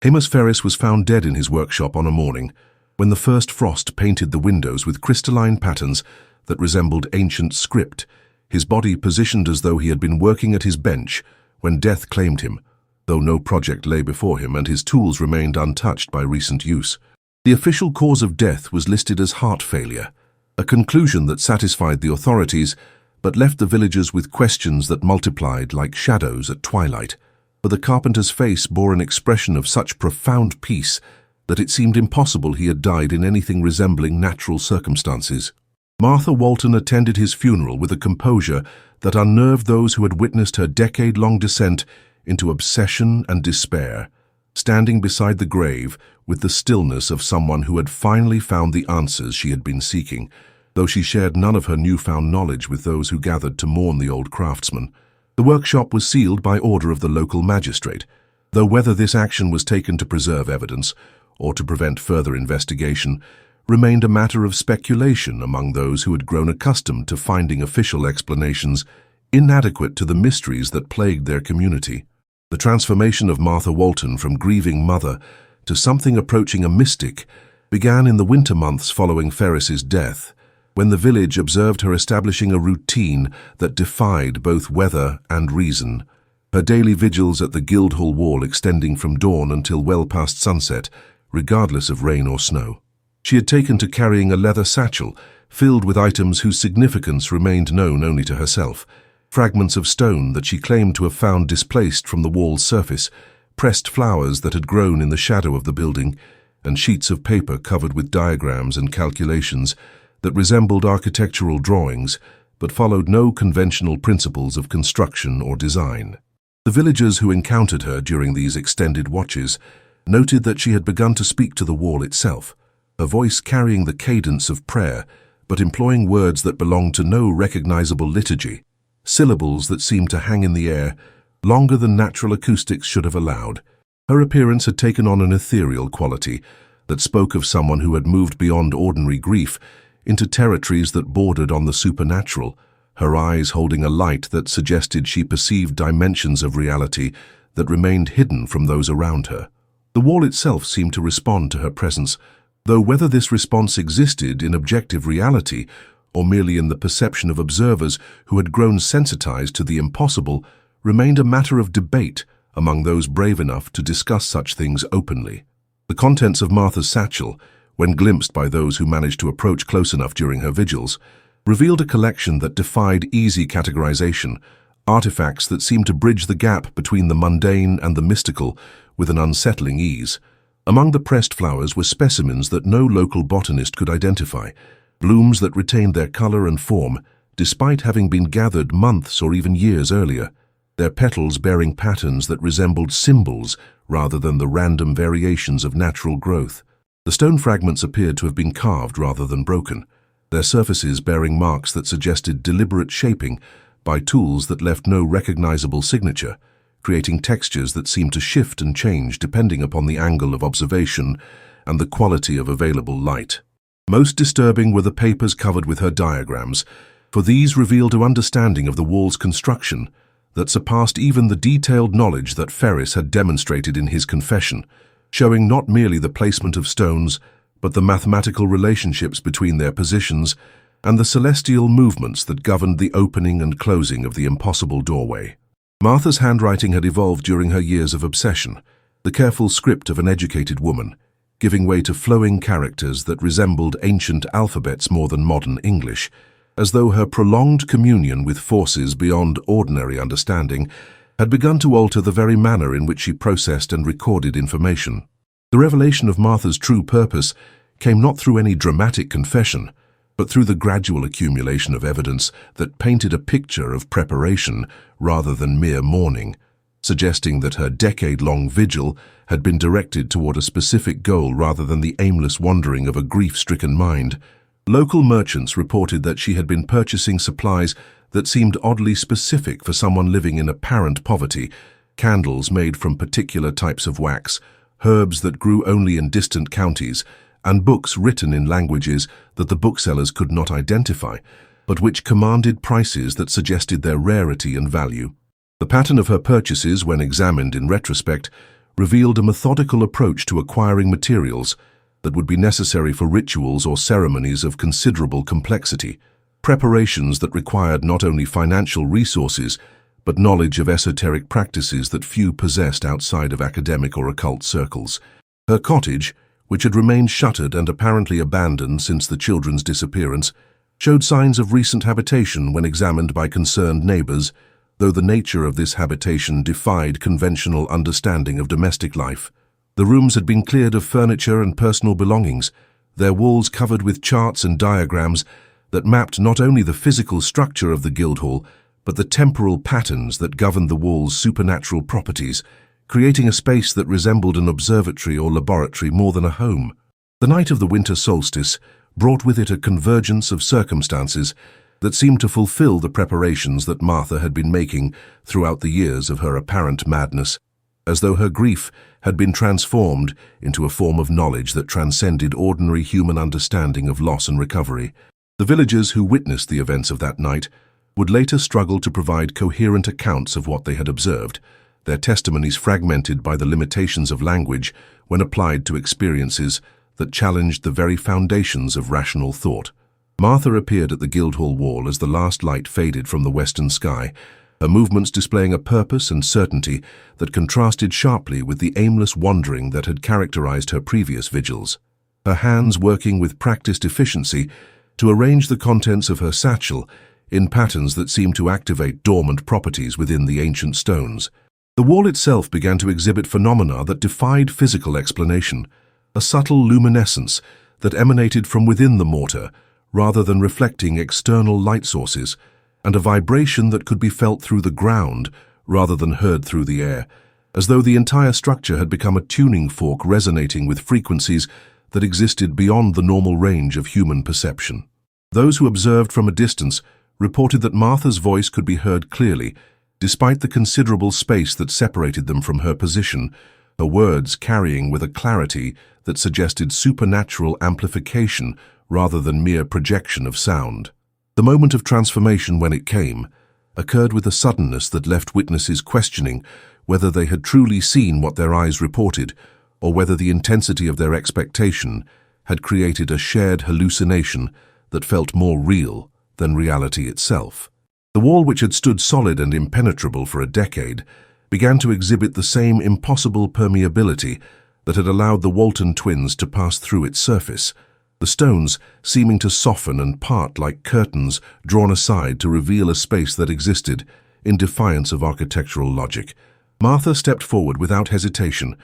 Amos Ferris was found dead in his workshop on a morning when the first frost painted the windows with crystalline patterns that resembled ancient script, his body positioned as though he had been working at his bench when death claimed him, though no project lay before him and his tools remained untouched by recent use. The official cause of death was listed as heart failure, a conclusion that satisfied the authorities but left the villagers with questions that multiplied like shadows at twilight. For the carpenter's face bore an expression of such profound peace that it seemed impossible he had died in anything resembling natural circumstances. Martha Walton attended his funeral with a composure that unnerved those who had witnessed her decade-long descent into obsession and despair, standing beside the grave with the stillness of someone who had finally found the answers she had been seeking, though she shared none of her newfound knowledge with those who gathered to mourn the old craftsman. The workshop was sealed by order of the local magistrate, though whether this action was taken to preserve evidence or to prevent further investigation remained a matter of speculation among those who had grown accustomed to finding official explanations inadequate to the mysteries that plagued their community. The transformation of Martha Walton from grieving mother to something approaching a mystic began in the winter months following Ferris's death, when the village observed her establishing a routine that defied both weather and reason. Her daily vigils at the Guildhall wall extending from dawn until well past sunset, regardless of rain or snow. She had taken to carrying a leather satchel filled with items whose significance remained known only to herself, fragments of stone that she claimed to have found displaced from the wall's surface, pressed flowers that had grown in the shadow of the building, and sheets of paper covered with diagrams and calculations that resembled architectural drawings but followed no conventional principles of construction or design. The villagers who encountered her during these extended watches noted that she had begun to speak to the wall itself, her voice carrying the cadence of prayer but employing words that belonged to no recognizable liturgy, syllables that seemed to hang in the air longer than natural acoustics should have allowed. Her appearance had taken on an ethereal quality that spoke of someone who had moved beyond ordinary grief into territories that bordered on the supernatural, her eyes holding a light that suggested she perceived dimensions of reality that remained hidden from those around her. The wall itself seemed to respond to her presence, though whether this response existed in objective reality or merely in the perception of observers who had grown sensitized to the impossible remained a matter of debate among those brave enough to discuss such things openly. The contents of Martha's satchel, when glimpsed by those who managed to approach close enough during her vigils, revealed a collection that defied easy categorization, artifacts that seemed to bridge the gap between the mundane and the mystical with an unsettling ease. Among the pressed flowers were specimens that no local botanist could identify, blooms that retained their color and form despite having been gathered months or even years earlier, their petals bearing patterns that resembled symbols rather than the random variations of natural growth. The stone fragments appeared to have been carved rather than broken, their surfaces bearing marks that suggested deliberate shaping by tools that left no recognizable signature, creating textures that seemed to shift and change depending upon the angle of observation and the quality of available light. Most disturbing were the papers covered with her diagrams, for these revealed an understanding of the wall's construction that surpassed even the detailed knowledge that Ferris had demonstrated in his confession, showing not merely the placement of stones, but the mathematical relationships between their positions and the celestial movements that governed the opening and closing of the impossible doorway. Martha's handwriting had evolved during her years of obsession, the careful script of an educated woman, giving way to flowing characters that resembled ancient alphabets more than modern English, as though her prolonged communion with forces beyond ordinary understanding had begun to alter the very manner in which she processed and recorded information. The revelation of Martha's true purpose came not through any dramatic confession, but through the gradual accumulation of evidence that painted a picture of preparation rather than mere mourning, suggesting that her decade-long vigil had been directed toward a specific goal rather than the aimless wandering of a grief-stricken mind. Local merchants reported that she had been purchasing supplies that seemed oddly specific for someone living in apparent poverty: candles made from particular types of wax, herbs that grew only in distant counties, and books written in languages that the booksellers could not identify, but which commanded prices that suggested their rarity and value. The pattern of her purchases, when examined in retrospect, revealed a methodical approach to acquiring materials that would be necessary for rituals or ceremonies of considerable complexity, preparations that required not only financial resources, but knowledge of esoteric practices that few possessed outside of academic or occult circles. Her cottage, which had remained shuttered and apparently abandoned since the children's disappearance, showed signs of recent habitation when examined by concerned neighbors, though the nature of this habitation defied conventional understanding of domestic life. The rooms had been cleared of furniture and personal belongings, their walls covered with charts and diagrams that mapped not only the physical structure of the Guildhall, but the temporal patterns that governed the wall's supernatural properties, creating a space that resembled an observatory or laboratory more than a home. The night of the winter solstice brought with it a convergence of circumstances that seemed to fulfill the preparations that Martha had been making throughout the years of her apparent madness, as though her grief had been transformed into a form of knowledge that transcended ordinary human understanding of loss and recovery. The villagers who witnessed the events of that night would later struggle to provide coherent accounts of what they had observed, their testimonies fragmented by the limitations of language when applied to experiences that challenged the very foundations of rational thought. Martha appeared at the Guildhall wall as the last light faded from the western sky, her movements displaying a purpose and certainty that contrasted sharply with the aimless wandering that had characterized her previous vigils. Her hands working with practiced efficiency to arrange the contents of her satchel in patterns that seemed to activate dormant properties within the ancient stones. The wall itself began to exhibit phenomena that defied physical explanation, a subtle luminescence that emanated from within the mortar rather than reflecting external light sources, and a vibration that could be felt through the ground rather than heard through the air, as though the entire structure had become a tuning fork resonating with frequencies that existed beyond the normal range of human perception. Those who observed from a distance reported that Martha's voice could be heard clearly, despite the considerable space that separated them from her position, her words carrying with a clarity that suggested supernatural amplification rather than mere projection of sound. The moment of transformation, when it came, occurred with a suddenness that left witnesses questioning whether they had truly seen what their eyes reported, or whether the intensity of their expectation had created a shared hallucination that felt more real than reality itself. The wall, which had stood solid and impenetrable for a decade, began to exhibit the same impossible permeability that had allowed the Walton twins to pass through its surface, the stones seeming to soften and part like curtains drawn aside to reveal a space that existed in defiance of architectural logic. Martha stepped forward without hesitation,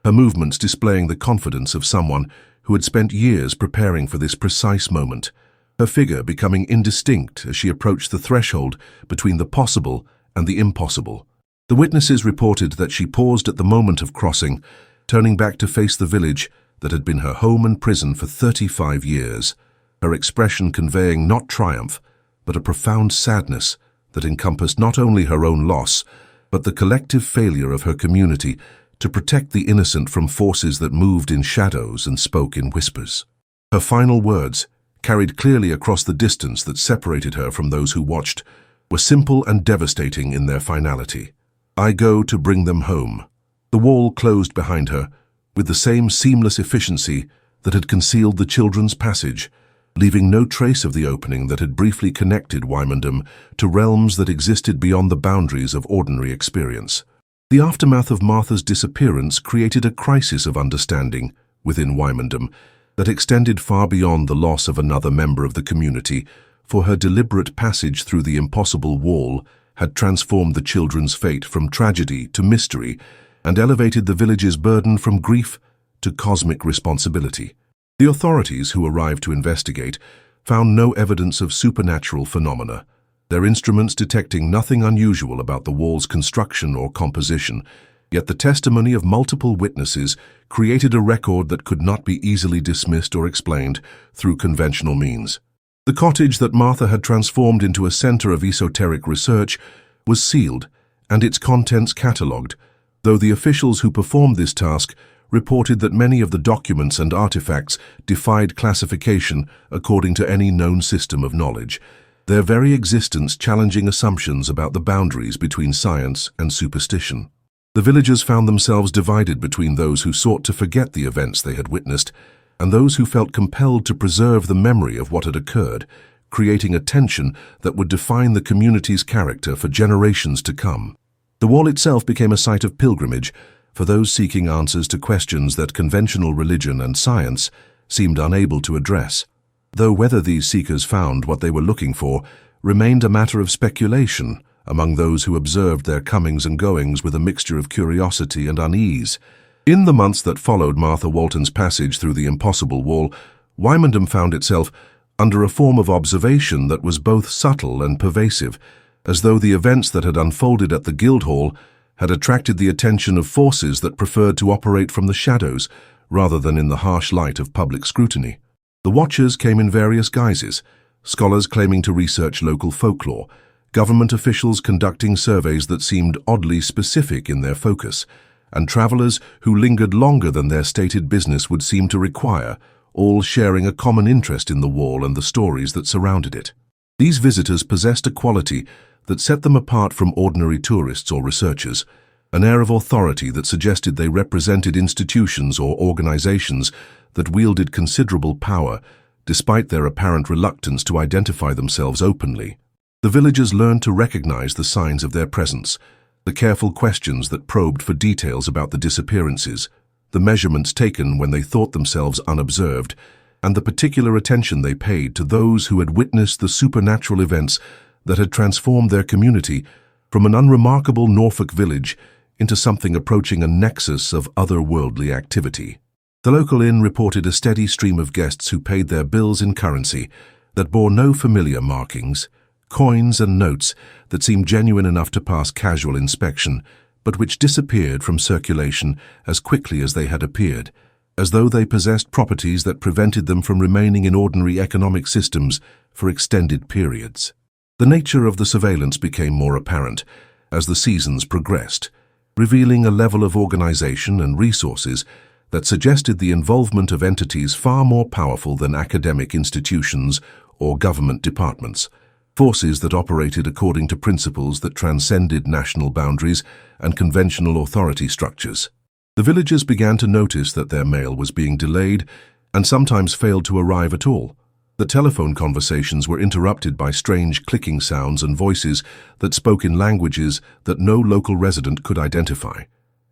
her movements displaying the confidence of someone who had spent years preparing for this precise moment, her figure becoming indistinct as she approached the threshold between the possible and the impossible. The witnesses reported that she paused at the moment of crossing, turning back to face the village that had been her home and prison for 35 years, her expression conveying not triumph, but a profound sadness that encompassed not only her own loss, but the collective failure of her community to protect the innocent from forces that moved in shadows and spoke in whispers. Her final words, carried clearly across the distance that separated her from those who watched, were simple and devastating in their finality. "I go to bring them home." The wall closed behind her, with the same seamless efficiency that had concealed the children's passage, leaving no trace of the opening that had briefly connected Wymondham to realms that existed beyond the boundaries of ordinary experience. The aftermath of Martha's disappearance created a crisis of understanding within Wymondham that extended far beyond the loss of another member of the community, for her deliberate passage through the impossible wall had transformed the children's fate from tragedy to mystery and elevated the village's burden from grief to cosmic responsibility. The authorities who arrived to investigate found no evidence of supernatural phenomena, their instruments detecting nothing unusual about the wall's construction or composition, yet the testimony of multiple witnesses created a record that could not be easily dismissed or explained through conventional means. The cottage that Martha had transformed into a center of esoteric research was sealed and its contents catalogued, though the officials who performed this task reported that many of the documents and artifacts defied classification according to any known system of knowledge, their very existence challenging assumptions about the boundaries between science and superstition. The villagers found themselves divided between those who sought to forget the events they had witnessed and those who felt compelled to preserve the memory of what had occurred, creating a tension that would define the community's character for generations to come. The wall itself became a site of pilgrimage for those seeking answers to questions that conventional religion and science seemed unable to address, though whether these seekers found what they were looking for remained a matter of speculation among those who observed their comings and goings with a mixture of curiosity and unease. In the months that followed Martha Walton's passage through the impossible wall, Wymondham found itself under a form of observation that was both subtle and pervasive, as though the events that had unfolded at the Guildhall had attracted the attention of forces that preferred to operate from the shadows rather than in the harsh light of public scrutiny. The watchers came in various guises, scholars claiming to research local folklore, government officials conducting surveys that seemed oddly specific in their focus, and travelers who lingered longer than their stated business would seem to require, all sharing a common interest in the wall and the stories that surrounded it. These visitors possessed a quality that set them apart from ordinary tourists or researchers, an air of authority that suggested they represented institutions or organizations that wielded considerable power, despite their apparent reluctance to identify themselves openly. The villagers learned to recognize the signs of their presence, the careful questions that probed for details about the disappearances, the measurements taken when they thought themselves unobserved, and the particular attention they paid to those who had witnessed the supernatural events that had transformed their community from an unremarkable Norfolk village into something approaching a nexus of otherworldly activity. The local inn reported a steady stream of guests who paid their bills in currency that bore no familiar markings, coins and notes that seemed genuine enough to pass casual inspection, but which disappeared from circulation as quickly as they had appeared, as though they possessed properties that prevented them from remaining in ordinary economic systems for extended periods. The nature of the surveillance became more apparent as the seasons progressed, revealing a level of organization and resources that suggested the involvement of entities far more powerful than academic institutions or government departments, forces that operated according to principles that transcended national boundaries and conventional authority structures. The villagers began to notice that their mail was being delayed and sometimes failed to arrive at all. The telephone conversations were interrupted by strange clicking sounds and voices that spoke in languages that no local resident could identify,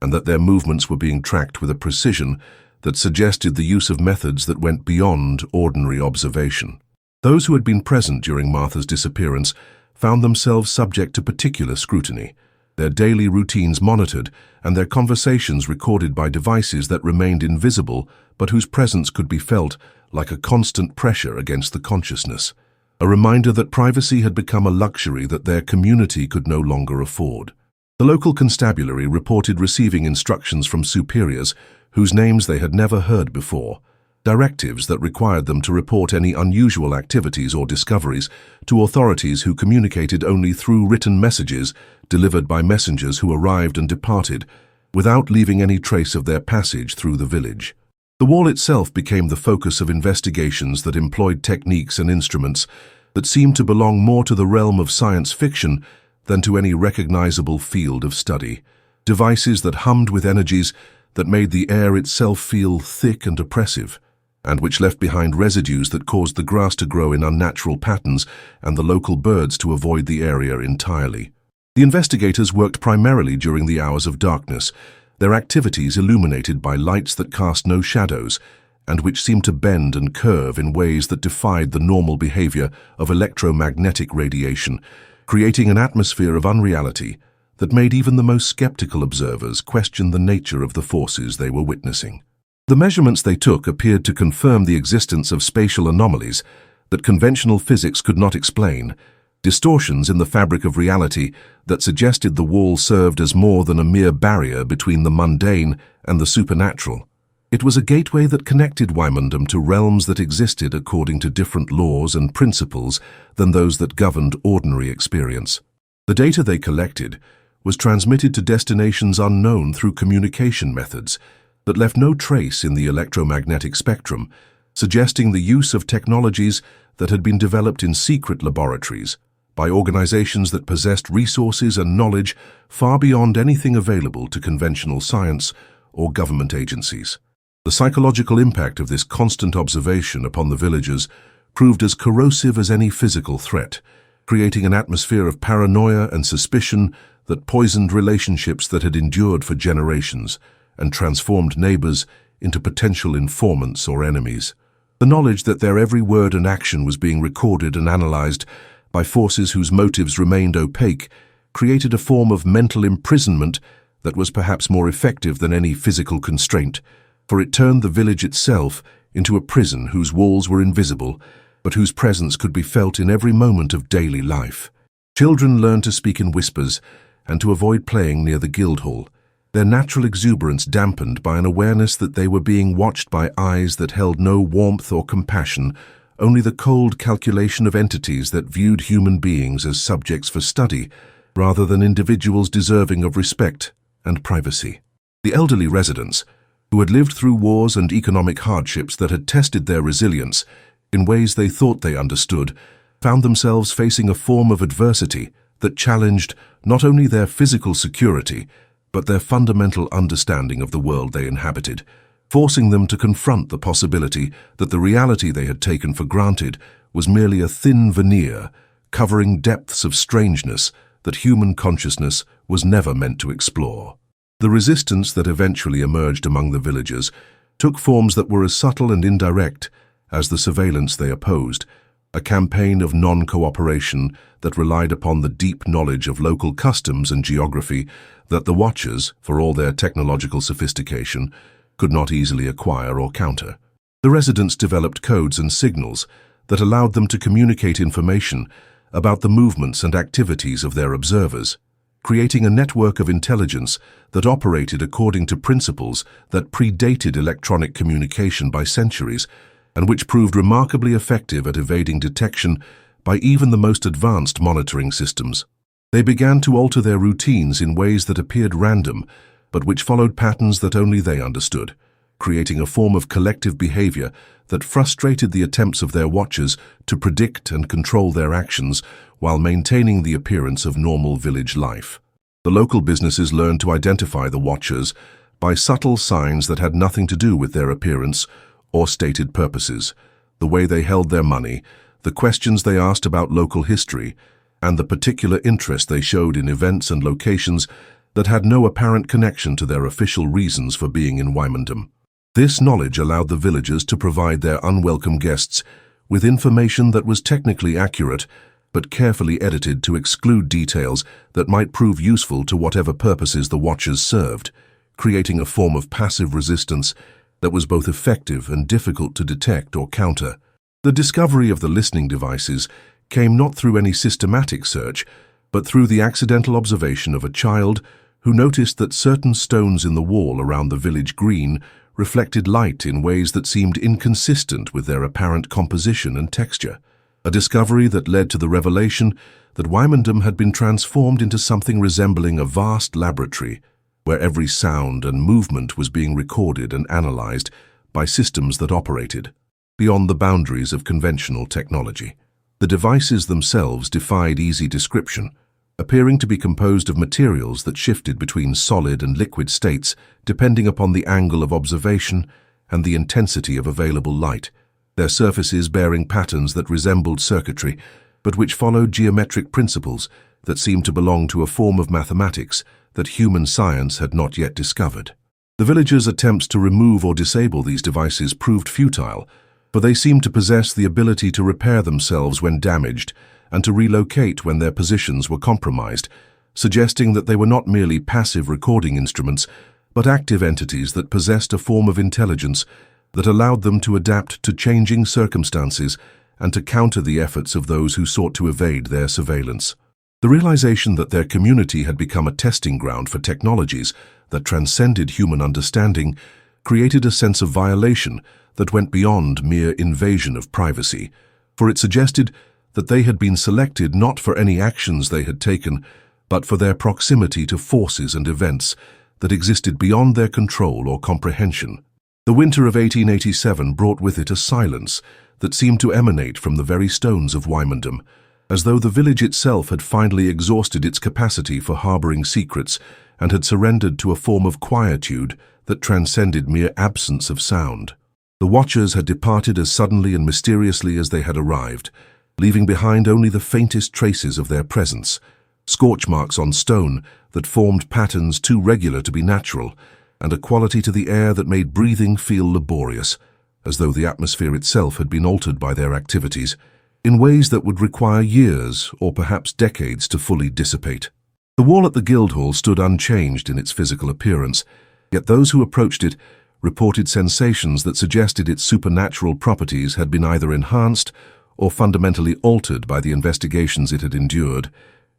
and that their movements were being tracked with a precision that suggested the use of methods that went beyond ordinary observation. Those who had been present during Martha's disappearance found themselves subject to particular scrutiny, their daily routines monitored and their conversations recorded by devices that remained invisible but whose presence could be felt like a constant pressure against the consciousness, a reminder that privacy had become a luxury that their community could no longer afford. The local constabulary reported receiving instructions from superiors whose names they had never heard before, directives that required them to report any unusual activities or discoveries to authorities who communicated only through written messages delivered by messengers who arrived and departed without leaving any trace of their passage through the village. The wall itself became the focus of investigations that employed techniques and instruments that seemed to belong more to the realm of science fiction than to any recognizable field of study, devices that hummed with energies that made the air itself feel thick and oppressive, and which left behind residues that caused the grass to grow in unnatural patterns and the local birds to avoid the area entirely. The investigators worked primarily during the hours of darkness, their activities illuminated by lights that cast no shadows and which seemed to bend and curve in ways that defied the normal behavior of electromagnetic radiation, creating an atmosphere of unreality that made even the most skeptical observers question the nature of the forces they were witnessing. The measurements they took appeared to confirm the existence of spatial anomalies that conventional physics could not explain, distortions in the fabric of reality that suggested the wall served as more than a mere barrier between the mundane and the supernatural. It was a gateway that connected Wymondham to realms that existed according to different laws and principles than those that governed ordinary experience. The data they collected was transmitted to destinations unknown through communication methods that left no trace in the electromagnetic spectrum, suggesting the use of technologies that had been developed in secret laboratories by organizations that possessed resources and knowledge far beyond anything available to conventional science or government agencies. The psychological impact of this constant observation upon the villagers proved as corrosive as any physical threat, creating an atmosphere of paranoia and suspicion that poisoned relationships that had endured for generations and transformed neighbors into potential informants or enemies. The knowledge that their every word and action was being recorded and analyzed by forces whose motives remained opaque created a form of mental imprisonment that was perhaps more effective than any physical constraint, for it turned the village itself into a prison whose walls were invisible, but whose presence could be felt in every moment of daily life. Children learned to speak in whispers and to avoid playing near the Guildhall, their natural exuberance dampened by an awareness that they were being watched by eyes that held no warmth or compassion, only the cold calculation of entities that viewed human beings as subjects for study, rather than individuals deserving of respect and privacy. The elderly residents, who had lived through wars and economic hardships that had tested their resilience in ways they thought they understood, found themselves facing a form of adversity that challenged not only their physical security, but their fundamental understanding of the world they inhabited, forcing them to confront the possibility that the reality they had taken for granted was merely a thin veneer covering depths of strangeness that human consciousness was never meant to explore. The resistance that eventually emerged among the villagers took forms that were as subtle and indirect as the surveillance they opposed, a campaign of non-cooperation that relied upon the deep knowledge of local customs and geography that the Watchers, for all their technological sophistication, could not easily acquire or counter. The residents developed codes and signals that allowed them to communicate information about the movements and activities of their observers, creating a network of intelligence that operated according to principles that predated electronic communication by centuries, and which proved remarkably effective at evading detection by even the most advanced monitoring systems. They began to alter their routines in ways that appeared random, but which followed patterns that only they understood, creating a form of collective behavior that frustrated the attempts of their watchers to predict and control their actions while maintaining the appearance of normal village life. The local businesses learned to identify the watchers by subtle signs that had nothing to do with their appearance or stated purposes, the way they held their money, the questions they asked about local history, and the particular interest they showed in events and locations that had no apparent connection to their official reasons for being in Wymondham. This knowledge allowed the villagers to provide their unwelcome guests with information that was technically accurate, but carefully edited to exclude details that might prove useful to whatever purposes the Watchers served, creating a form of passive resistance that was both effective and difficult to detect or counter. The discovery of the listening devices came not through any systematic search, but through the accidental observation of a child who noticed that certain stones in the wall around the village green reflected light in ways that seemed inconsistent with their apparent composition and texture, a discovery that led to the revelation that Wymondham had been transformed into something resembling a vast laboratory, where every sound and movement was being recorded and analyzed by systems that operated beyond the boundaries of conventional technology. The devices themselves defied easy description, appearing to be composed of materials that shifted between solid and liquid states depending upon the angle of observation and the intensity of available light, their surfaces bearing patterns that resembled circuitry, but which followed geometric principles that seemed to belong to a form of mathematics that human science had not yet discovered. The villagers' attempts to remove or disable these devices proved futile, for they seemed to possess the ability to repair themselves when damaged and to relocate when their positions were compromised, suggesting that they were not merely passive recording instruments, but active entities that possessed a form of intelligence that allowed them to adapt to changing circumstances and to counter the efforts of those who sought to evade their surveillance. The realization that their community had become a testing ground for technologies that transcended human understanding created a sense of violation that went beyond mere invasion of privacy, for it suggested that they had been selected not for any actions they had taken, but for their proximity to forces and events that existed beyond their control or comprehension. The winter of 1887 brought with it a silence that seemed to emanate from the very stones of Wymondham, as though the village itself had finally exhausted its capacity for harboring secrets and had surrendered to a form of quietude that transcended mere absence of sound. The watchers had departed as suddenly and mysteriously as they had arrived, leaving behind only the faintest traces of their presence, scorch marks on stone that formed patterns too regular to be natural, and a quality to the air that made breathing feel laborious, as though the atmosphere itself had been altered by their activities, in ways that would require years or perhaps decades to fully dissipate. The wall at the Guildhall stood unchanged in its physical appearance, yet those who approached it reported sensations that suggested its supernatural properties had been either enhanced or fundamentally altered by the investigations it had endured,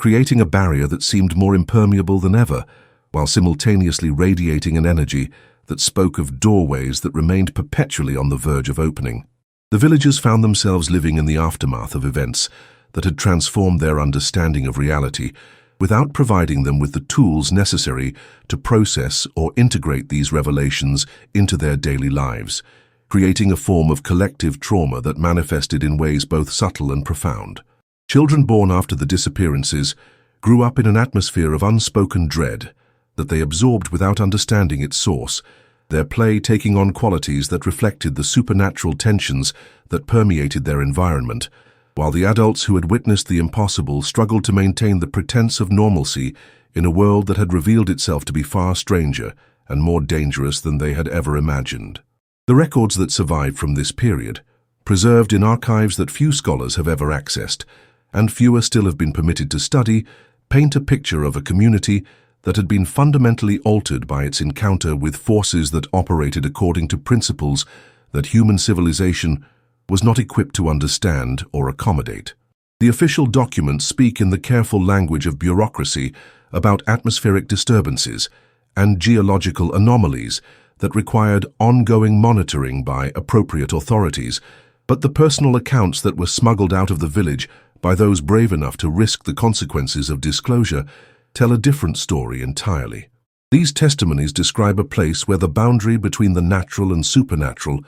creating a barrier that seemed more impermeable than ever, while simultaneously radiating an energy that spoke of doorways that remained perpetually on the verge of opening. The villagers found themselves living in the aftermath of events that had transformed their understanding of reality without providing them with the tools necessary to process or integrate these revelations into their daily lives, creating a form of collective trauma that manifested in ways both subtle and profound. Children born after the disappearances grew up in an atmosphere of unspoken dread that they absorbed without understanding its source, their play taking on qualities that reflected the supernatural tensions that permeated their environment, while the adults who had witnessed the impossible struggled to maintain the pretense of normalcy in a world that had revealed itself to be far stranger and more dangerous than they had ever imagined. The records that survived from this period, preserved in archives that few scholars have ever accessed, and fewer still have been permitted to study, paint a picture of a community that had been fundamentally altered by its encounter with forces that operated according to principles that human civilization was not equipped to understand or accommodate. The official documents speak in the careful language of bureaucracy about atmospheric disturbances and geological anomalies that required ongoing monitoring by appropriate authorities, but the personal accounts that were smuggled out of the village by those brave enough to risk the consequences of disclosure tell a different story entirely. These testimonies describe a place where the boundary between the natural and supernatural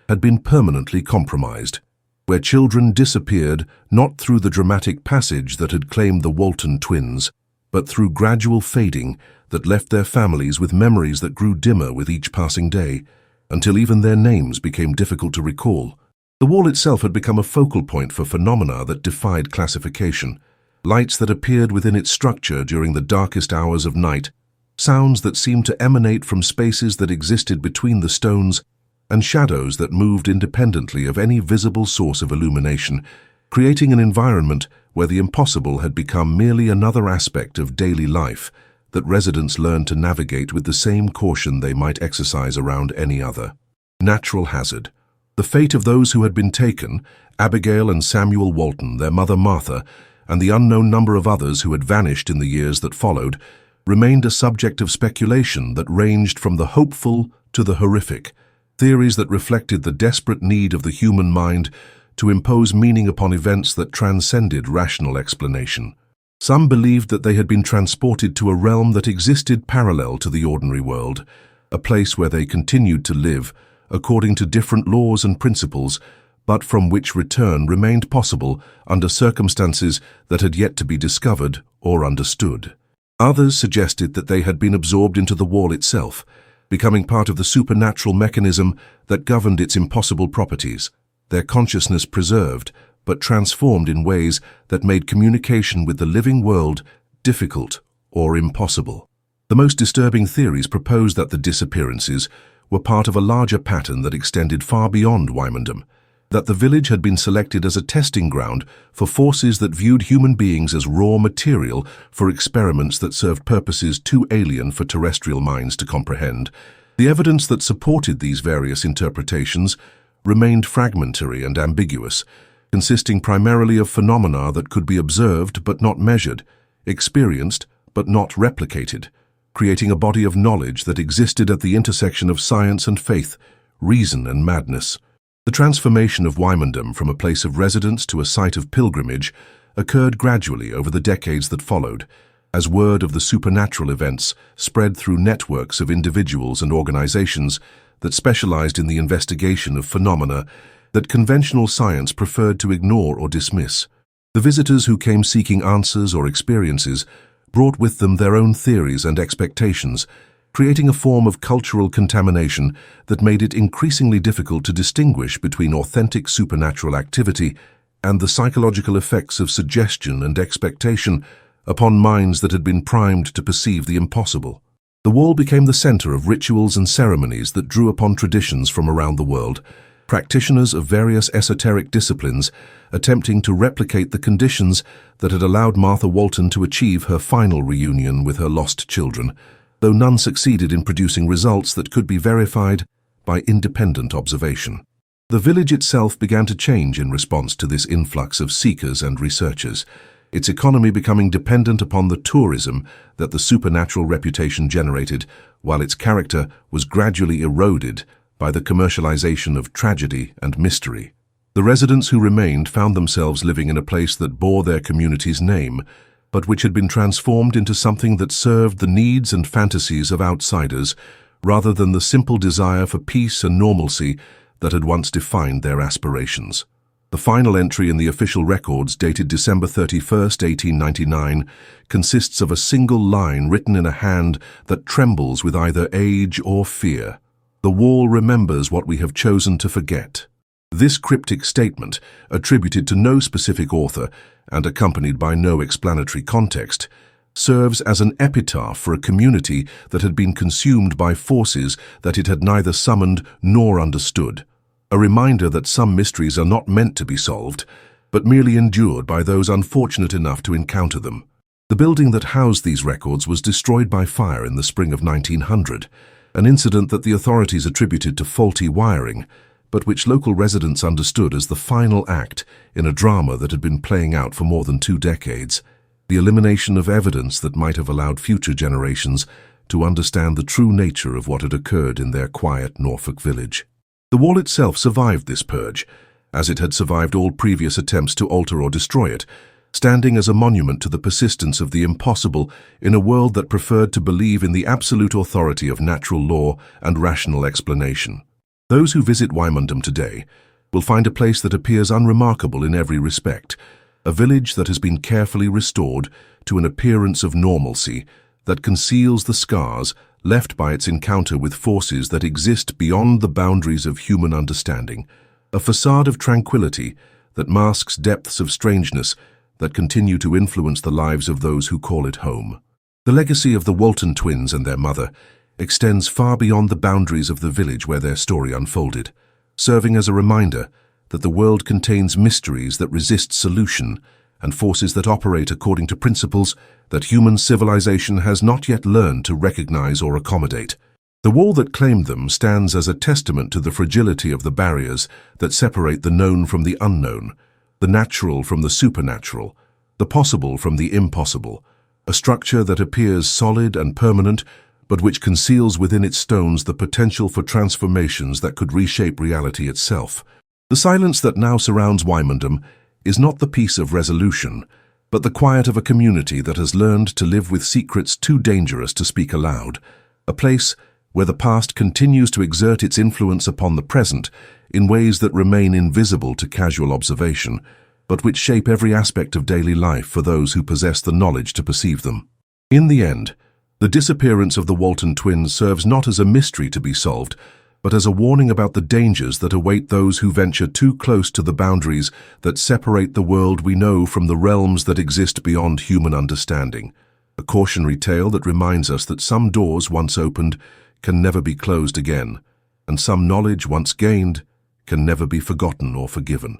had been permanently compromised, where children disappeared not through the dramatic passage that had claimed the Walton twins, but through gradual fading that left their families with memories that grew dimmer with each passing day, until even their names became difficult to recall. The wall itself had become a focal point for phenomena that defied classification, lights that appeared within its structure during the darkest hours of night, sounds that seemed to emanate from spaces that existed between the stones, and shadows that moved independently of any visible source of illumination, creating an environment where the impossible had become merely another aspect of daily life that residents learned to navigate with the same caution they might exercise around any other. Natural hazard. The fate of those who had been taken, Abigail and Samuel Walton, their mother Martha, and the unknown number of others who had vanished in the years that followed, remained a subject of speculation that ranged from the hopeful to the horrific, theories that reflected the desperate need of the human mind to impose meaning upon events that transcended rational explanation. Some believed that they had been transported to a realm that existed parallel to the ordinary world, a place where they continued to live according to different laws and principles, but from which return remained possible under circumstances that had yet to be discovered or understood. Others suggested that they had been absorbed into the wall itself, becoming part of the supernatural mechanism that governed its impossible properties, their consciousness preserved but transformed in ways that made communication with the living world difficult or impossible. The most disturbing theories proposed that the disappearances were part of a larger pattern that extended far beyond Wymondham, that the village had been selected as a testing ground for forces that viewed human beings as raw material for experiments that served purposes too alien for terrestrial minds to comprehend. The evidence that supported these various interpretations remained fragmentary and ambiguous, consisting primarily of phenomena that could be observed but not measured, experienced but not replicated, creating a body of knowledge that existed at the intersection of science and faith, reason and madness. The transformation of Wymondham from a place of residence to a site of pilgrimage occurred gradually over the decades that followed, as word of the supernatural events spread through networks of individuals and organizations that specialized in the investigation of phenomena that conventional science preferred to ignore or dismiss. The visitors who came seeking answers or experiences brought with them their own theories and expectations, creating a form of cultural contamination that made it increasingly difficult to distinguish between authentic supernatural activity and the psychological effects of suggestion and expectation upon minds that had been primed to perceive the impossible. The wall became the center of rituals and ceremonies that drew upon traditions from around the world, practitioners of various esoteric disciplines attempting to replicate the conditions that had allowed Martha Walton to achieve her final reunion with her lost children, though none succeeded in producing results that could be verified by independent observation. The village itself began to change in response to this influx of seekers and researchers, its economy becoming dependent upon the tourism that the supernatural reputation generated, while its character was gradually eroded by the commercialization of tragedy and mystery. The residents who remained found themselves living in a place that bore their community's name, but which had been transformed into something that served the needs and fantasies of outsiders rather than the simple desire for peace and normalcy that had once defined their aspirations. The final entry in the official records, dated December 31st, 1899, consists of a single line written in a hand that trembles with either age or fear. "The wall remembers what we have chosen to forget." This cryptic statement, attributed to no specific author and accompanied by no explanatory context, serves as an epitaph for a community that had been consumed by forces that it had neither summoned nor understood. A reminder that some mysteries are not meant to be solved, but merely endured by those unfortunate enough to encounter them. The building that housed these records was destroyed by fire in the spring of 1900, an incident that the authorities attributed to faulty wiring, but which local residents understood as the final act in a drama that had been playing out for more than 2 decades, the elimination of evidence that might have allowed future generations to understand the true nature of what had occurred in their quiet Norfolk village. The wall itself survived this purge, as it had survived all previous attempts to alter or destroy it, standing as a monument to the persistence of the impossible in a world that preferred to believe in the absolute authority of natural law and rational explanation. Those who visit Wymondham today will find a place that appears unremarkable in every respect, a village that has been carefully restored to an appearance of normalcy that conceals the scars left by its encounter with forces that exist beyond the boundaries of human understanding, a facade of tranquility that masks depths of strangeness that continue to influence the lives of those who call it home. The legacy of the Walton twins and their mother extends far beyond the boundaries of the village where their story unfolded, serving as a reminder that the world contains mysteries that resist solution and forces that operate according to principles that human civilization has not yet learned to recognize or accommodate. The wall that claimed them stands as a testament to the fragility of the barriers that separate the known from the unknown, the natural from the supernatural, the possible from the impossible, a structure that appears solid and permanent, but which conceals within its stones the potential for transformations that could reshape reality itself. The silence that now surrounds Wymondham is not the peace of resolution, but the quiet of a community that has learned to live with secrets too dangerous to speak aloud, a place where the past continues to exert its influence upon the present in ways that remain invisible to casual observation, but which shape every aspect of daily life for those who possess the knowledge to perceive them. In the end, the disappearance of the Walton twins serves not as a mystery to be solved, but as a warning about the dangers that await those who venture too close to the boundaries that separate the world we know from the realms that exist beyond human understanding. A cautionary tale that reminds us that some doors once opened can never be closed again, and some knowledge once gained can never be forgotten or forgiven.